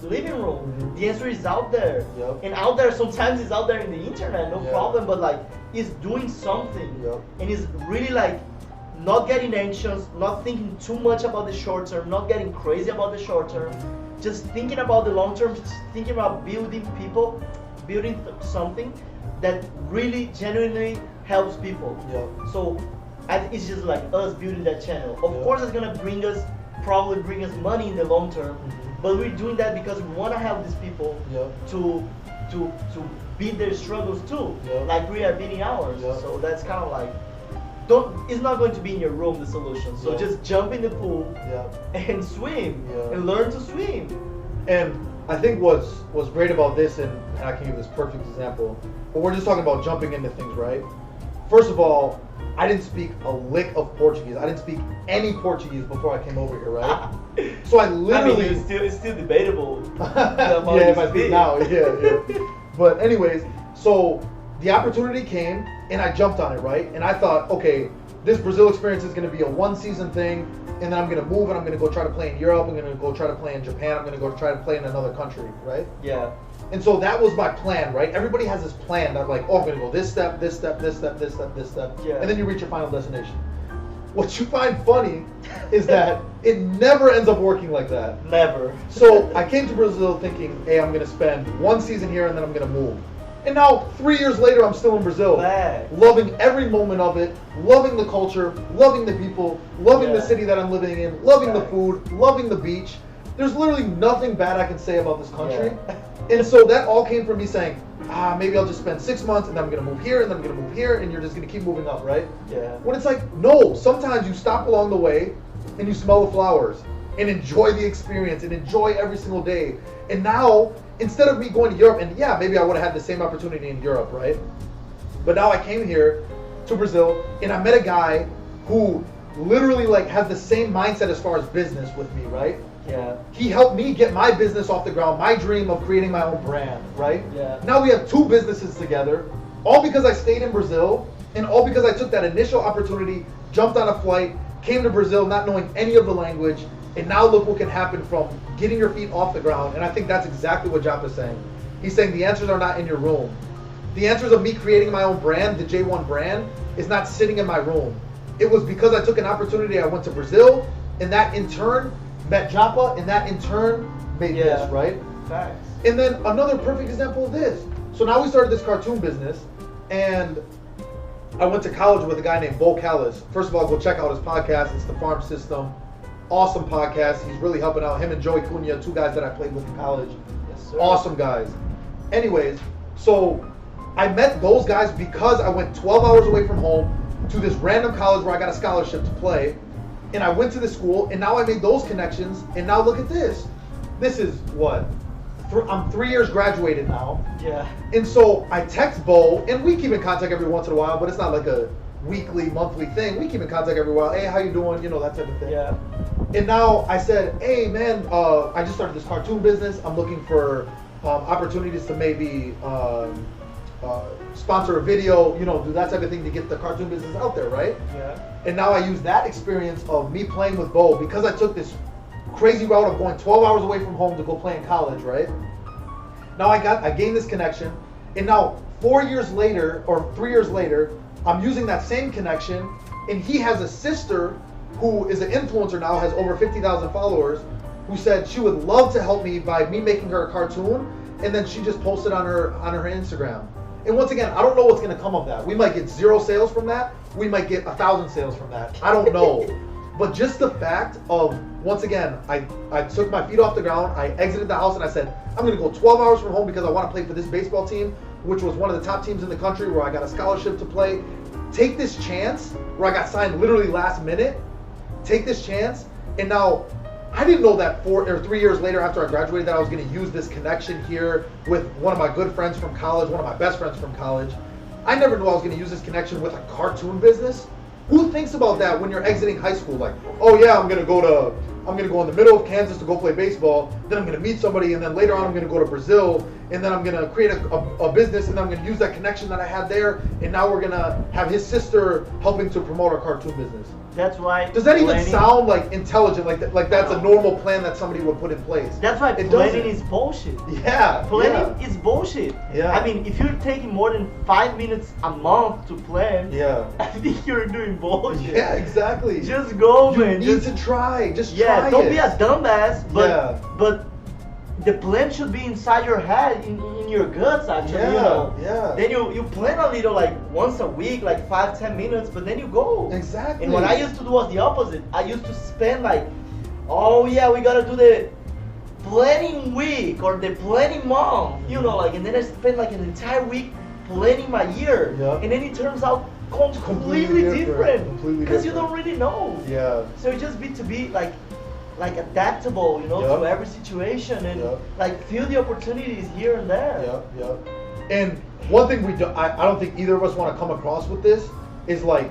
living room. Mm-hmm. The answer is out there. Yep. And out there, sometimes it's out there in the internet, no Yeah. problem, but like it's doing something. Yep. And it's really like not getting anxious, not thinking too much about the short term, not getting crazy about the short term, just thinking about the long term, just thinking about building something that really genuinely helps people. Yep. So it's just like us building that channel. Of Yeah. course, it's gonna probably bring us money in the long term, Mhm. but we're doing that because we want to help these people Yep. to beat their struggles too, Yeah. like we are beating ours. Yeah. So that's kind of like, it's not going to be in your room, the solution. So Yeah. just jump in the pool Yeah. and swim Yeah. and learn to swim. And I think what's great about this, and I can give this perfect example, but we're just talking about jumping into things, right? First of all, I didn't speak a lick of Portuguese. I didn't speak any Portuguese before I came over here, right? So I literally. I mean, it's still debatable. Yeah, if I speak now, yeah. But anyways, so the opportunity came and I jumped on it, right? And I thought, okay, this Brazil experience is going to be a 1-season thing, and then I'm going to move and I'm going to go try to play in Europe. I'm going to go try to play in Japan. I'm going to go try to play in another country, right? Yeah. And so that was my plan, right? Everybody has this plan that like, oh, I'm going to go this step, this step, this step, this step, this step, Yeah. and then you reach your final destination. What you find funny is that it never ends up working like that. Never. So I came to Brazil thinking, hey, I'm going to spend 1 season here and then I'm going to move. And now 3 years later, I'm still in Brazil, loving every moment of it, loving the culture, loving the people, loving the city that I'm living in, loving the food, loving the beach. There's literally nothing bad I can say about this country. Yeah. And so that all came from me saying, maybe I'll just spend 6 months and then I'm going to move here and then I'm going to move here and you're just going to keep moving up, right? Yeah. When it's like, no, sometimes you stop along the way and you smell the flowers and enjoy the experience and enjoy every single day. And now, instead of me going to Europe, and yeah, maybe I would have had the same opportunity in Europe, right? But now I came here to Brazil and I met a guy who literally like has the same mindset as far as business with me, right? Yeah. He helped me get my business off the ground, my dream of creating my own brand, right? Yeah. Now we have 2 businesses together, all because I stayed in Brazil and all because I took that initial opportunity, jumped on a flight, came to Brazil not knowing any of the language, and now look what can happen from getting your feet off the ground. And I think that's exactly what Jop is saying. He's saying the answers are not in your room. The answers of me creating my own brand, the J1 brand, is not sitting in my room. It was because I took an opportunity, I went to Brazil, and that in turn met Japa, and that in turn made this, right? Facts. And then another perfect example of this. So now we started this cartoon business, and I went to college with a guy named Bo Callis. First of all, go check out his podcast. It's The Farm System. Awesome podcast. He's really helping out. Him and Joey Cunha, 2 guys that I played with in college. Yes, sir. Awesome guys. Anyways, so I met those guys because I went 12 hours away from home to this random college where I got a scholarship to play. And I went to the school, and now I made those connections, and now look at this. This is what? I'm 3 years graduated now. Yeah. And so I text Bo, and we keep in contact every once in a while, but it's not like a weekly, monthly thing. We keep in contact every while. Hey, how you doing? You know, that type of thing. Yeah. And now I said, hey man, I just started this cartoon business. I'm looking for opportunities to maybe sponsor a video, you know, do that type of thing to get the cartoon business out there, right? Yeah. And now I use that experience of me playing with Bo because I took this crazy route of going 12 hours away from home to go play in college, right? Now I gained this connection, and now 4 years later, or 3 years later, I'm using that same connection, and he has a sister who is an influencer now, has over 50,000 followers, who said she would love to help me by me making her a cartoon, and then she just posted on her Instagram. And once again, I don't know what's gonna come of that. We might get 0 sales from that. We might get 1,000 sales from that. I don't know. But just the fact of, once again, I took my feet off the ground, I exited the house, and I said, I'm gonna go 12 hours from home because I wanna play for this baseball team, which was one of the top teams in the country where I got a scholarship to play. Take this chance, where I got signed literally last minute. Take this chance, and now I didn't know that 4 or 3 years later after I graduated that I was going to use this connection here with one of my good friends from college, one of my best friends from college. I never knew I was going to use this connection with a cartoon business. Who thinks about that when you're exiting high school? Like, oh yeah, I'm going to go in the middle of Kansas to go play baseball, then I'm going to meet somebody, and then later on I'm going to go to Brazil, and then I'm going to create a business, and then I'm going to use that connection that I had there, and now we're going to have his sister helping to promote our cartoon business. That's why. Does that even sound like intelligent? Like that's a normal plan that somebody would put in place? That's why planning is bullshit. Yeah. Planning is bullshit. Yeah. I mean, if you're taking more than 5 minutes a month to plan, yeah, I think you're doing bullshit. Yeah, exactly. Just go, you man. need to try. Just try don't it. be a dumbass. But yeah. But the plan should be inside your head, in your guts, actually. Yeah, you know. yeah. Then you plan a little, like once a week, like 5-10 minutes, but then you go. Exactly. And what I used to do was the opposite. I used to spend like, oh yeah, we gotta do the planning week or the planning month, you know, like, and then I spend like an entire week planning my year. Yep. And then it turns out completely different. Completely Because you different. don't really know. Yeah. So it just be to be like adaptable, you know, Yep. to every situation, and Yep. like feel the opportunities here and there. Yep. And one thing I don't think either of us want to come across with this is like,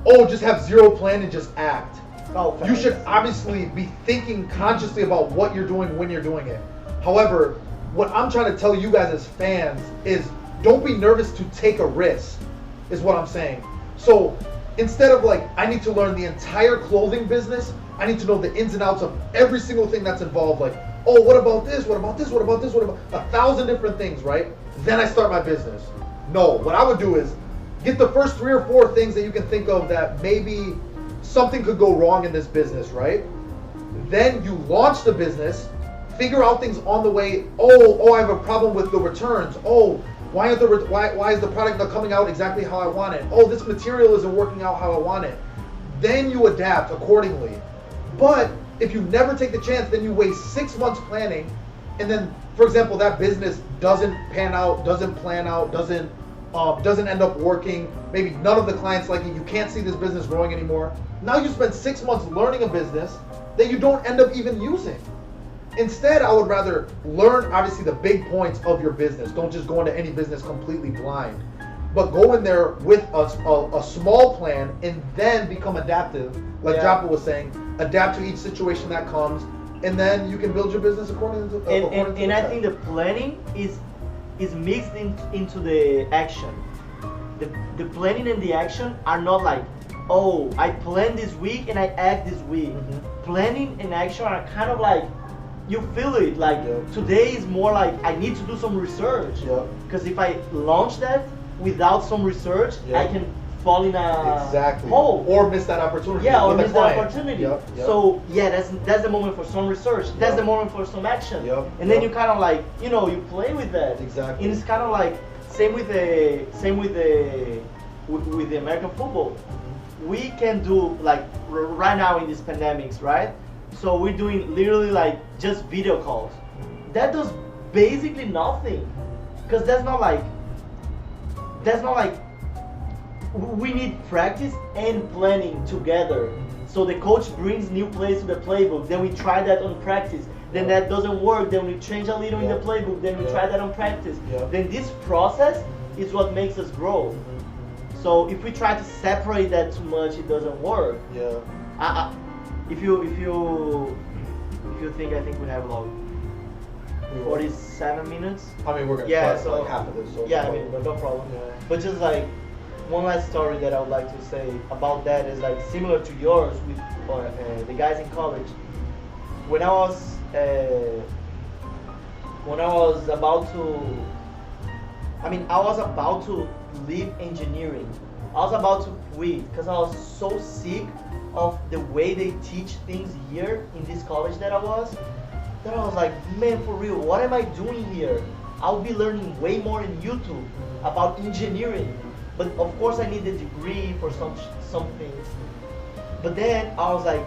oh, just have zero plan and just act. Oh, You should obviously be thinking consciously about what you're doing when you're doing it. However, what I'm trying to tell you guys as fans is don't be nervous to take a risk, is what I'm saying. So instead of like, I need to learn the entire clothing business, I need to know the ins and outs of every single thing that's involved. Like, oh, what about this? What about this? What about this? What about 1,000 different things, right? Then I start my business. No, what I would do is get the first 3 or 4 things that you can think of that maybe something could go wrong in this business, right? Then you launch the business, figure out things on the way. Oh, I have a problem with the returns. Oh, why is the product not coming out exactly how I want it? Oh, this material isn't working out how I want it. Then you adapt accordingly. But if you never take the chance, then you waste 6 months planning, and then, for example, that business doesn't pan out, doesn't plan out, doesn't end up working. Maybe none of the clients like it. You can't see this business growing anymore. Now you spend 6 months learning a business that you don't end up even using. Instead, I would rather learn, obviously, the big points of your business. Don't just go into any business completely blind, but go in there with a small plan and then become adaptive, like Joppa was saying. Adapt to each situation that comes, and then you can build your business according to. And I think the planning is mixed into the action. The planning and the action are not like, oh, I plan this week and I act this week. Planning and action are kind of like, you feel it. Like today is more like I need to do some research. Because if I launch that without some research, I can fall in a hole or miss that opportunity. Or miss that opportunity. So that's the moment for some research. That's the moment for some action. And then you kind of like, you play with that. Exactly. And it's kind of like same with the American football. We can do like right now in these pandemics, right? So we're doing literally like just video calls. That does basically nothing, because that's not like we need practice and planning together. So the coach brings new plays to the playbook, then we try that on practice. Then that doesn't work, then we change a little in the playbook, then we try that on practice. Then this process is what makes us grow. So if we try to separate that too much, it doesn't work. If you think, I think we have like 47 minutes. I mean, we're gonna start like half of this. So I mean, no problem. But just like one last story that I would like to say about that is like similar to yours with the guys in college. When I was about to leave engineering. I was about to quit because I was so sick of the way they teach things here in this college that I was like, man, for real, what am I doing here? I'll be learning way more in YouTube about engineering. But of course I need a degree for some things. But then I was like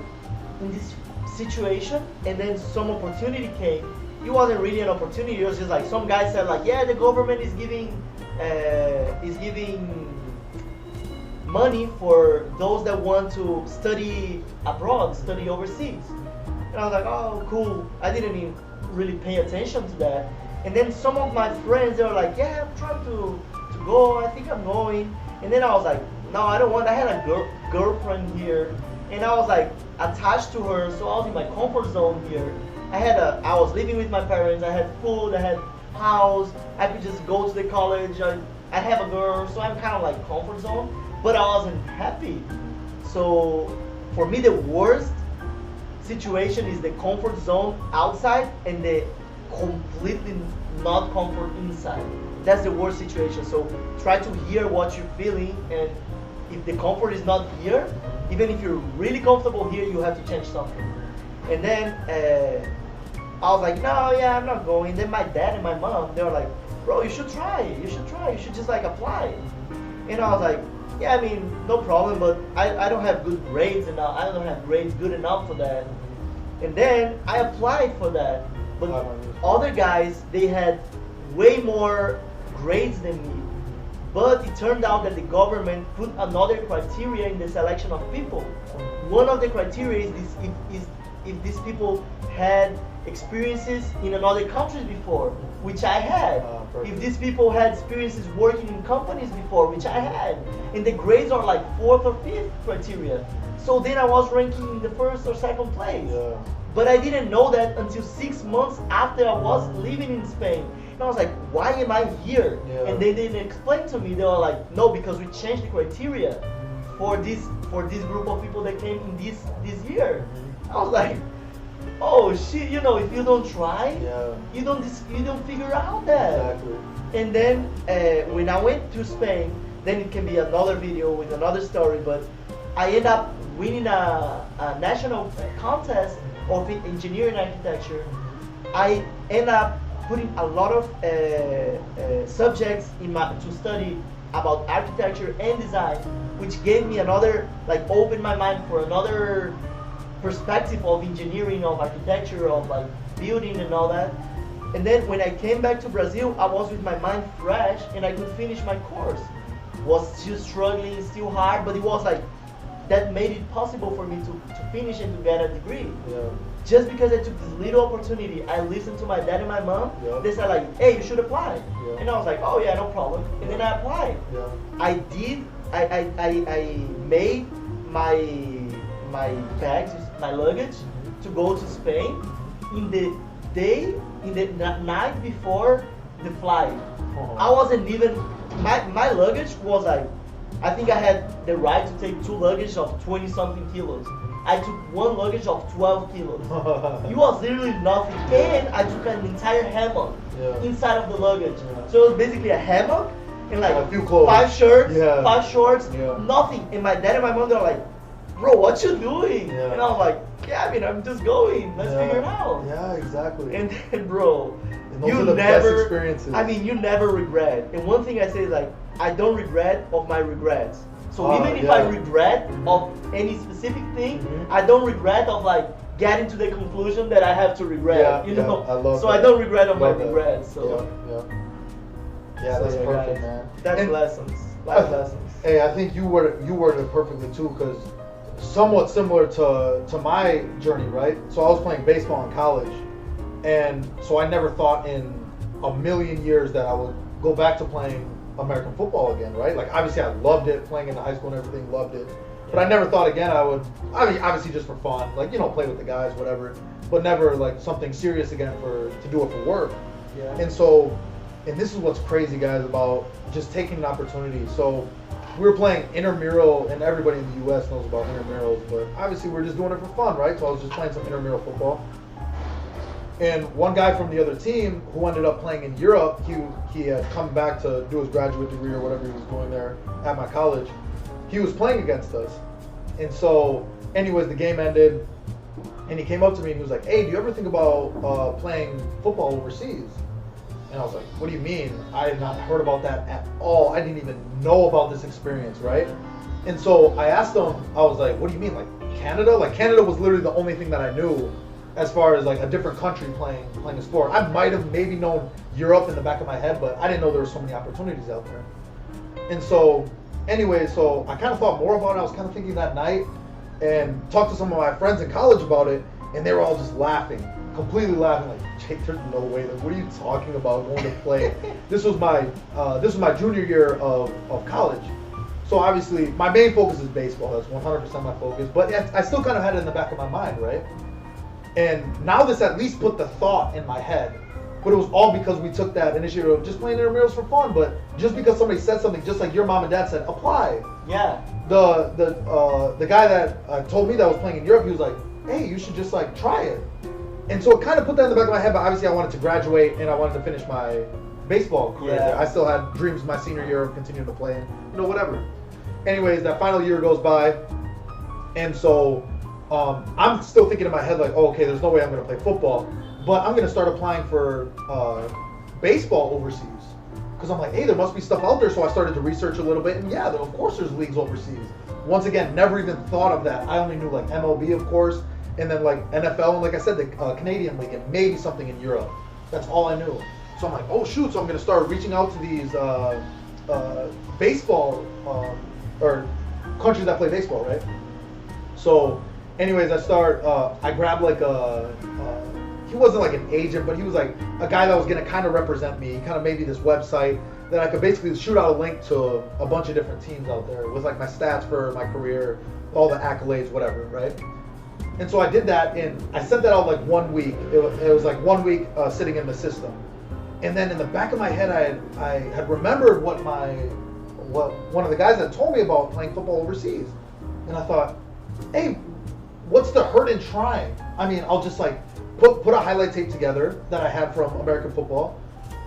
in this situation, and then some opportunity came. It wasn't really an opportunity, it was just like some guy said like, yeah, the government is giving money for those that want to study abroad, study overseas. And I was like, oh, cool. I didn't even really pay attention to that. And then some of my friends, they were like, yeah, I'm trying to go. I think I'm going. And then I was like, no, I don't want. I had a girlfriend here, and I was like attached to her, so I was in my comfort zone here. I was living with my parents. I had food. I had house. I could just go to the college. I have a girl, so I'm kind of like comfort zone. But I wasn't happy. So for me, the worst situation is the comfort zone outside and the completely not comfort inside. That's the worst situation. So try to hear what you're feeling, and if the comfort is not here, even if you're really comfortable here, you have to change something. And then I was like, no, I'm not going. Then my dad and my mom, they were like, bro, you should try. You should just like apply. And I was like, yeah, I mean, no problem, but I don't have good grades, and I don't have grades good enough for that. And then I applied for that, but other guys, they had way more grades than me. But it turned out that the government put another criteria in the selection of people. One of the criteria is if these people had experiences in another countries before, which I had. If these people had experiences working in companies before, which I had. And the grades are like 4th or 5th criteria. So then I was ranking in the 1st or 2nd place. But I didn't know that until 6 months after I was living in Spain. And I was like, why am I here? And they didn't explain to me. They were like, no, because we changed the criteria. for this group of people that came in this year. I was like, oh shit, you know, if you don't try, you don't figure out that. Exactly. And then when I went to Spain, then it can be another video with another story, but I end up winning a national contest of engineering architecture. I end up putting a lot of subjects to study about architecture and design, which gave me another, like, opened my mind for another perspective of engineering, of architecture, of like building and all that. And then when I came back to Brazil, I was with my mind fresh and I could finish my course. Was still struggling, still hard, but it was like, that made it possible for me to finish and to get a degree. Yeah. Just because I took this little opportunity, I listened to my dad and my mom. Yeah. They said like, hey, you should apply. Yeah. And I was like, oh yeah, no problem. And then I applied. Yeah. I made my bags, my luggage, to go to Spain in the night before the flight. I wasn't even, my luggage was like, I think I had the right to take 2 luggage of 20 something kilos. I took 1 luggage of 12 kilos. It was literally nothing. And I took an entire hammock inside of the luggage. So it was basically a hammock and like a few clothes. 5 shirts, Yeah. 5 shorts, Yeah. nothing. And my dad and my mom, they're like, bro, what you doing? Yeah. And I was like, yeah, I mean, I'm just going. Let's Yeah. figure it out. Yeah, exactly. And then, bro, And those you are the best never, experiences. I mean, you never regret. And one thing I say is like, I don't regret of my regrets. So even if I regret of any specific thing, I don't regret of like getting to the conclusion that I have to regret. You know. I love so that. I don't regret of my Love that. regrets. So Yeah, that's so, perfect, guys, man. That's And- lessons, life lessons. Hey, I think you worded it perfectly too, because somewhat similar to my journey, right? So I was playing baseball in college, and so I never thought in a million years that I would go back to playing American football again, right? Like, obviously I loved it, playing in the high school and everything, loved it. But I never thought again I would, I mean, obviously just for fun, like, you know, play with the guys, whatever, but never like something serious again to do it for work. Yeah. And so, and this is what's crazy, guys, about just taking an opportunity. So we were playing intramural, and everybody in the U.S. knows about intramurals, but obviously we're just doing it for fun, right? So I was just playing some intramural football. And one guy from the other team who ended up playing in Europe, he had come back to do his graduate degree or whatever he was doing there at my college. He was playing against us. And so, anyways, the game ended, and he came up to me and he was like, hey, do you ever think about playing football overseas? And I was like, what do you mean? I had not heard about that at all. I didn't even know about this experience, right? And so I asked him, I was like, what do you mean, like Canada? Like, Canada was literally the only thing that I knew as far as like a different country playing a sport. I might have maybe known Europe in the back of my head, but I didn't know there were so many opportunities out there. And so, anyway, so I kind of thought more about it. I was kind of thinking that night and talked to some of my friends in college about it, and they were all just laughing, completely laughing, like, Jake, there's no way. Like, what are you talking about going to play? This was my junior year of college. So obviously, my main focus is baseball. That's 100% my focus. But I still kind of had it in the back of my mind, right? And now this at least put the thought in my head. But it was all because we took that initiative of just playing intramurals for fun. But just because somebody said something, just like your mom and dad said, apply. Yeah. The guy that told me that was playing in Europe, he was like, hey, you should just like try it. And so it kind of put that in the back of my head. But obviously I wanted to graduate and I wanted to finish my baseball career. Yeah. I still had dreams my senior year of continuing to play, and whatever. Anyways, that final year goes by, and so I'm still thinking in my head like, oh, okay, there's no way I'm going to play football, but I'm going to start applying for baseball overseas, because I'm like, hey, there must be stuff out there. So I started to research a little bit, and yeah, of course there's leagues overseas. Once again, never even thought of that. I only knew like MLB, of course, and then like NFL, and like I said, the Canadian League, and maybe something in Europe. That's all I knew. So I'm like, oh shoot, so I'm going to start reaching out to these baseball or countries that play baseball, right? So anyways, I grabbed like he wasn't like an agent, but he was like a guy that was gonna kind of represent me. He kind of made me this website that I could basically shoot out a link to a bunch of different teams out there with like my stats for my career, all the accolades, whatever, right? And so I did that, and I sent that out like 1 week. It was like 1 week sitting in the system. And then in the back of my head, I had remembered what one of the guys that told me about playing football overseas. And I thought, hey, what's the hurt in trying? I mean, I'll just like put a highlight tape together that I had from American football,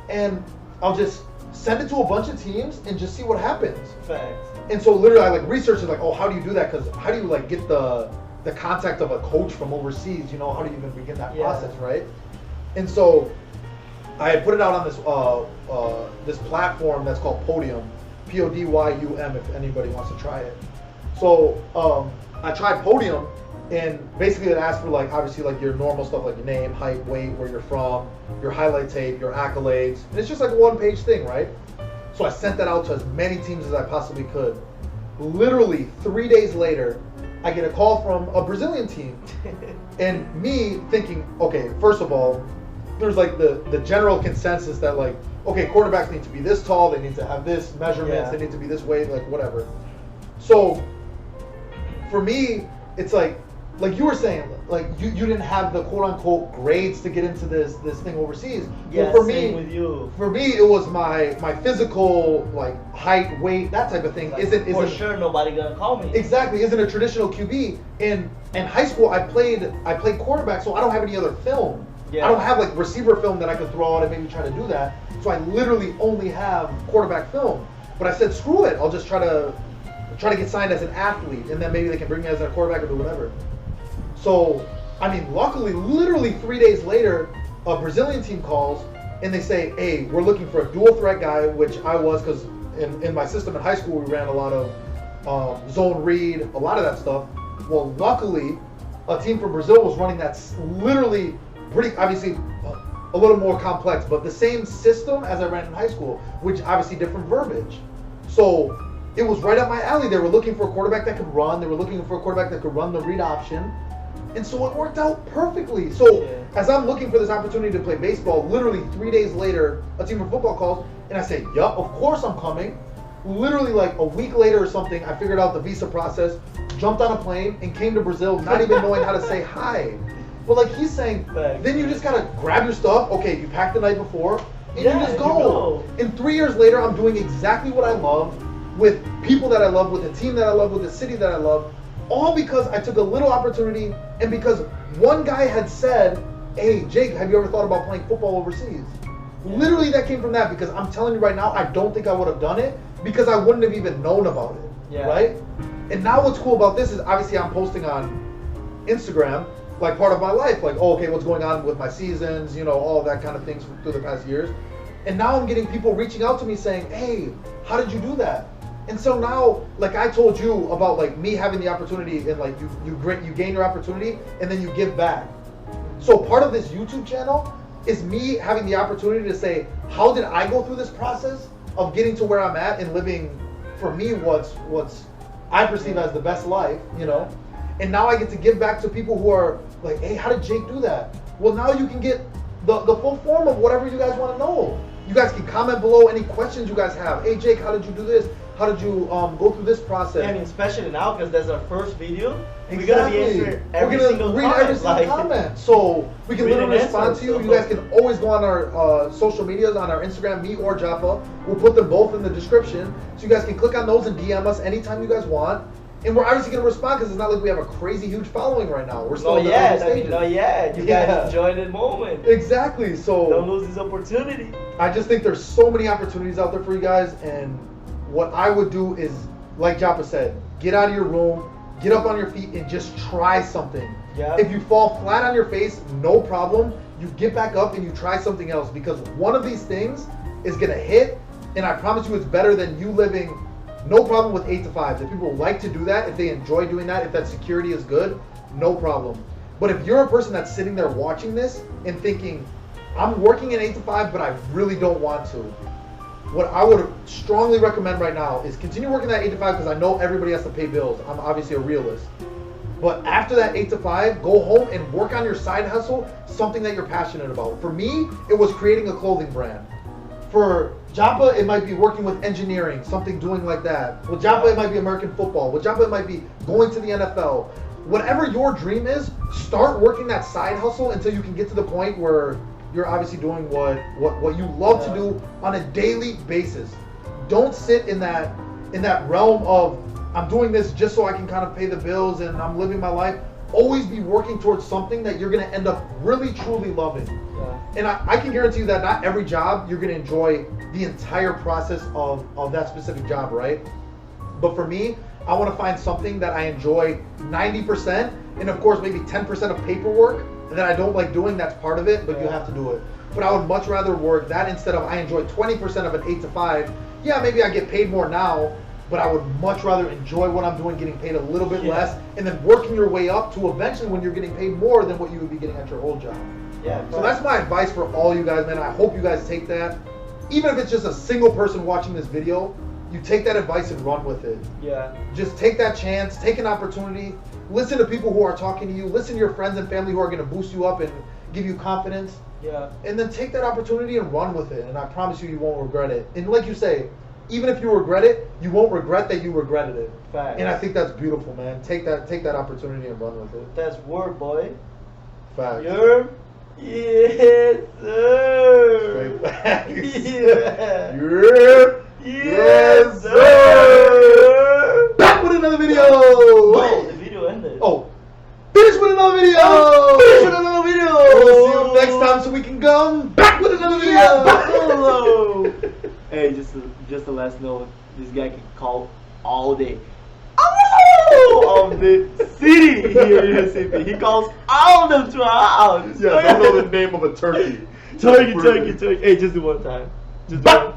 and I'll just send it to a bunch of teams and just see what happens. Facts. And so literally I like researched it, like, oh, how do you do that? Because how do you like get the contact of a coach from overseas? You know, how do you even begin that process, right? And so I had put it out on this this platform that's called Podium, Podyum, if anybody wants to try it. So I tried Podium, and basically it asked for like obviously like your normal stuff like your name, height, weight, where you're from, your highlight tape, your accolades, and it's just like a one-page thing, right? So I sent that out to as many teams as I possibly could. Literally 3 days later, I get a call from a Brazilian team, and me thinking, okay, first of all, there's like the general consensus that like, okay, quarterbacks need to be this tall, they need to have this measurements, they need to be this weight, like whatever. So for me, it's like you were saying, like you didn't have the quote unquote grades to get into this thing overseas. Yeah, well, same with you. For me, it was my physical, like height, weight, that type of thing. Like, isn't for sure nobody gonna call me. Exactly, isn't a traditional QB. In high school, I played quarterback, so I don't have any other film. Yeah. I don't have like receiver film that I could throw out and maybe try to do that. So I literally only have quarterback film. But I said, screw it, I'll just try to get signed as an athlete, and then maybe they can bring me as a quarterback or do whatever. So, I mean, luckily, literally 3 days later, a Brazilian team calls, and they say, hey, we're looking for a dual threat guy, which I was, because in my system in high school, we ran a lot of zone read, a lot of that stuff. Well, luckily, a team from Brazil was running that literally pretty, obviously, a little more complex, but the same system as I ran in high school, which obviously different verbiage. So it was right up my alley. They were looking for a quarterback that could run. They were looking for a quarterback that could run the read option. And so it worked out perfectly. So as I'm looking for this opportunity to play baseball, literally 3 days later, a team of football calls, and I say, yup, of course I'm coming. Literally like a week later or something, I figured out the visa process, jumped on a plane, and came to Brazil, not even knowing how to say hi. But like he's saying, then you just gotta grab your stuff. Okay, you packed the night before, and you just go. And 3 years later, I'm doing exactly what I love, with people that I love, with a team that I love, with a city that I love, all because I took a little opportunity, and because one guy had said, hey, Jake, have you ever thought about playing football overseas? Literally that came from that, because I'm telling you right now, I don't think I would have done it, because I wouldn't have even known about it, right? And now what's cool about this is, obviously I'm posting on Instagram, like part of my life, like, oh, okay, what's going on with my seasons, you know, all that kind of things through the past years. And now I'm getting people reaching out to me saying, hey, how did you do that? And so now, like I told you about like me having the opportunity, and like you gain your opportunity and then you give back. So part of this YouTube channel is me having the opportunity to say, how did I go through this process of getting to where I'm at and living, for me, what's I perceive as the best life, you know? And now I get to give back to people who are like, hey, how did Jake do that? Well, now you can get the full form of whatever you guys want to know. You guys can comment below any questions you guys have. Hey, Jake, how did you do this? How did you go through this process? I mean, especially now, because that's our first video. Exactly. We're going to be answering every single comment. Every single comment. So we can literally respond to you. You guys can always go on our social medias, on our Instagram, me or Jaffa. We'll put them both in the description. So you guys can click on those and DM us anytime you guys want. And we're obviously going to respond, because it's not like we have a crazy huge following right now. We're still in the early stages. Not yet. You guys enjoy the moment. Exactly. So don't lose this opportunity. I just think there's so many opportunities out there for you guys, and what I would do is, like Japa said, get out of your room, get up on your feet, and just try something. Yeah. If you fall flat on your face, no problem. You get back up and you try something else, because one of these things is gonna hit, and I promise you it's better than you living. No problem with 8 to 5. If people like to do that, if they enjoy doing that, if that security is good, no problem. But if you're a person that's sitting there watching this and thinking, I'm working an 8 to 5, but I really don't want to, what I would strongly recommend right now is continue working that 8 to 5, because I know everybody has to pay bills. I'm obviously a realist. But after that 8 to 5, go home and work on your side hustle, something that you're passionate about. For me, it was creating a clothing brand. For Japa, it might be working with engineering, something doing like that. With Japa, it might be American football. With Japa, it might be going to the NFL. Whatever your dream is, start working that side hustle until you can get to the point where you're obviously doing what you love to do on a daily basis. Don't sit in that in that realm of I'm doing this just so I can kind of pay the bills and I'm living my life, always be working towards something that you're going to end up really truly loving. And I can guarantee you that not every job you're going to enjoy the entire process of that specific job, right? But for me, I want to find something that I enjoy 90%, and of course maybe 10% of paperwork that I don't like doing. That's part of it, but you have to do it. But I would much rather work that instead of I enjoy 20% of an 8 to 5. Yeah, maybe I get paid more now, but I would much rather enjoy what I'm doing, getting paid a little bit less, and then working your way up to eventually when you're getting paid more than what you would be getting at your old job. Yeah. So that's my advice for all you guys, man. I hope you guys take that. Even if it's just a single person watching this video, you take that advice and run with it. Yeah. Just take that chance, take an opportunity, listen to people who are talking to you, listen to your friends and family who are going to boost you up and give you confidence. Yeah. And then take that opportunity and run with it. And I promise you, you won't regret it. And like you say, even if you regret it, you won't regret that you regretted it. Facts. And I think that's beautiful, man. Take that opportunity and run with it. That's word, boy. Facts. Yes, sir. Straight facts. Yeah. Yes, sir. Back with another video. Oh, the video ended. Oh, finish with another video. Finish with another video. We'll see you next time so we can go back with another video. Hello. Hey, just a last note. This guy can call all day. Of the city here in Mississippi. He calls all of them to our house. Yeah, I don't know the name of a turkey. Turkey. Hey, just do one time. Just do one.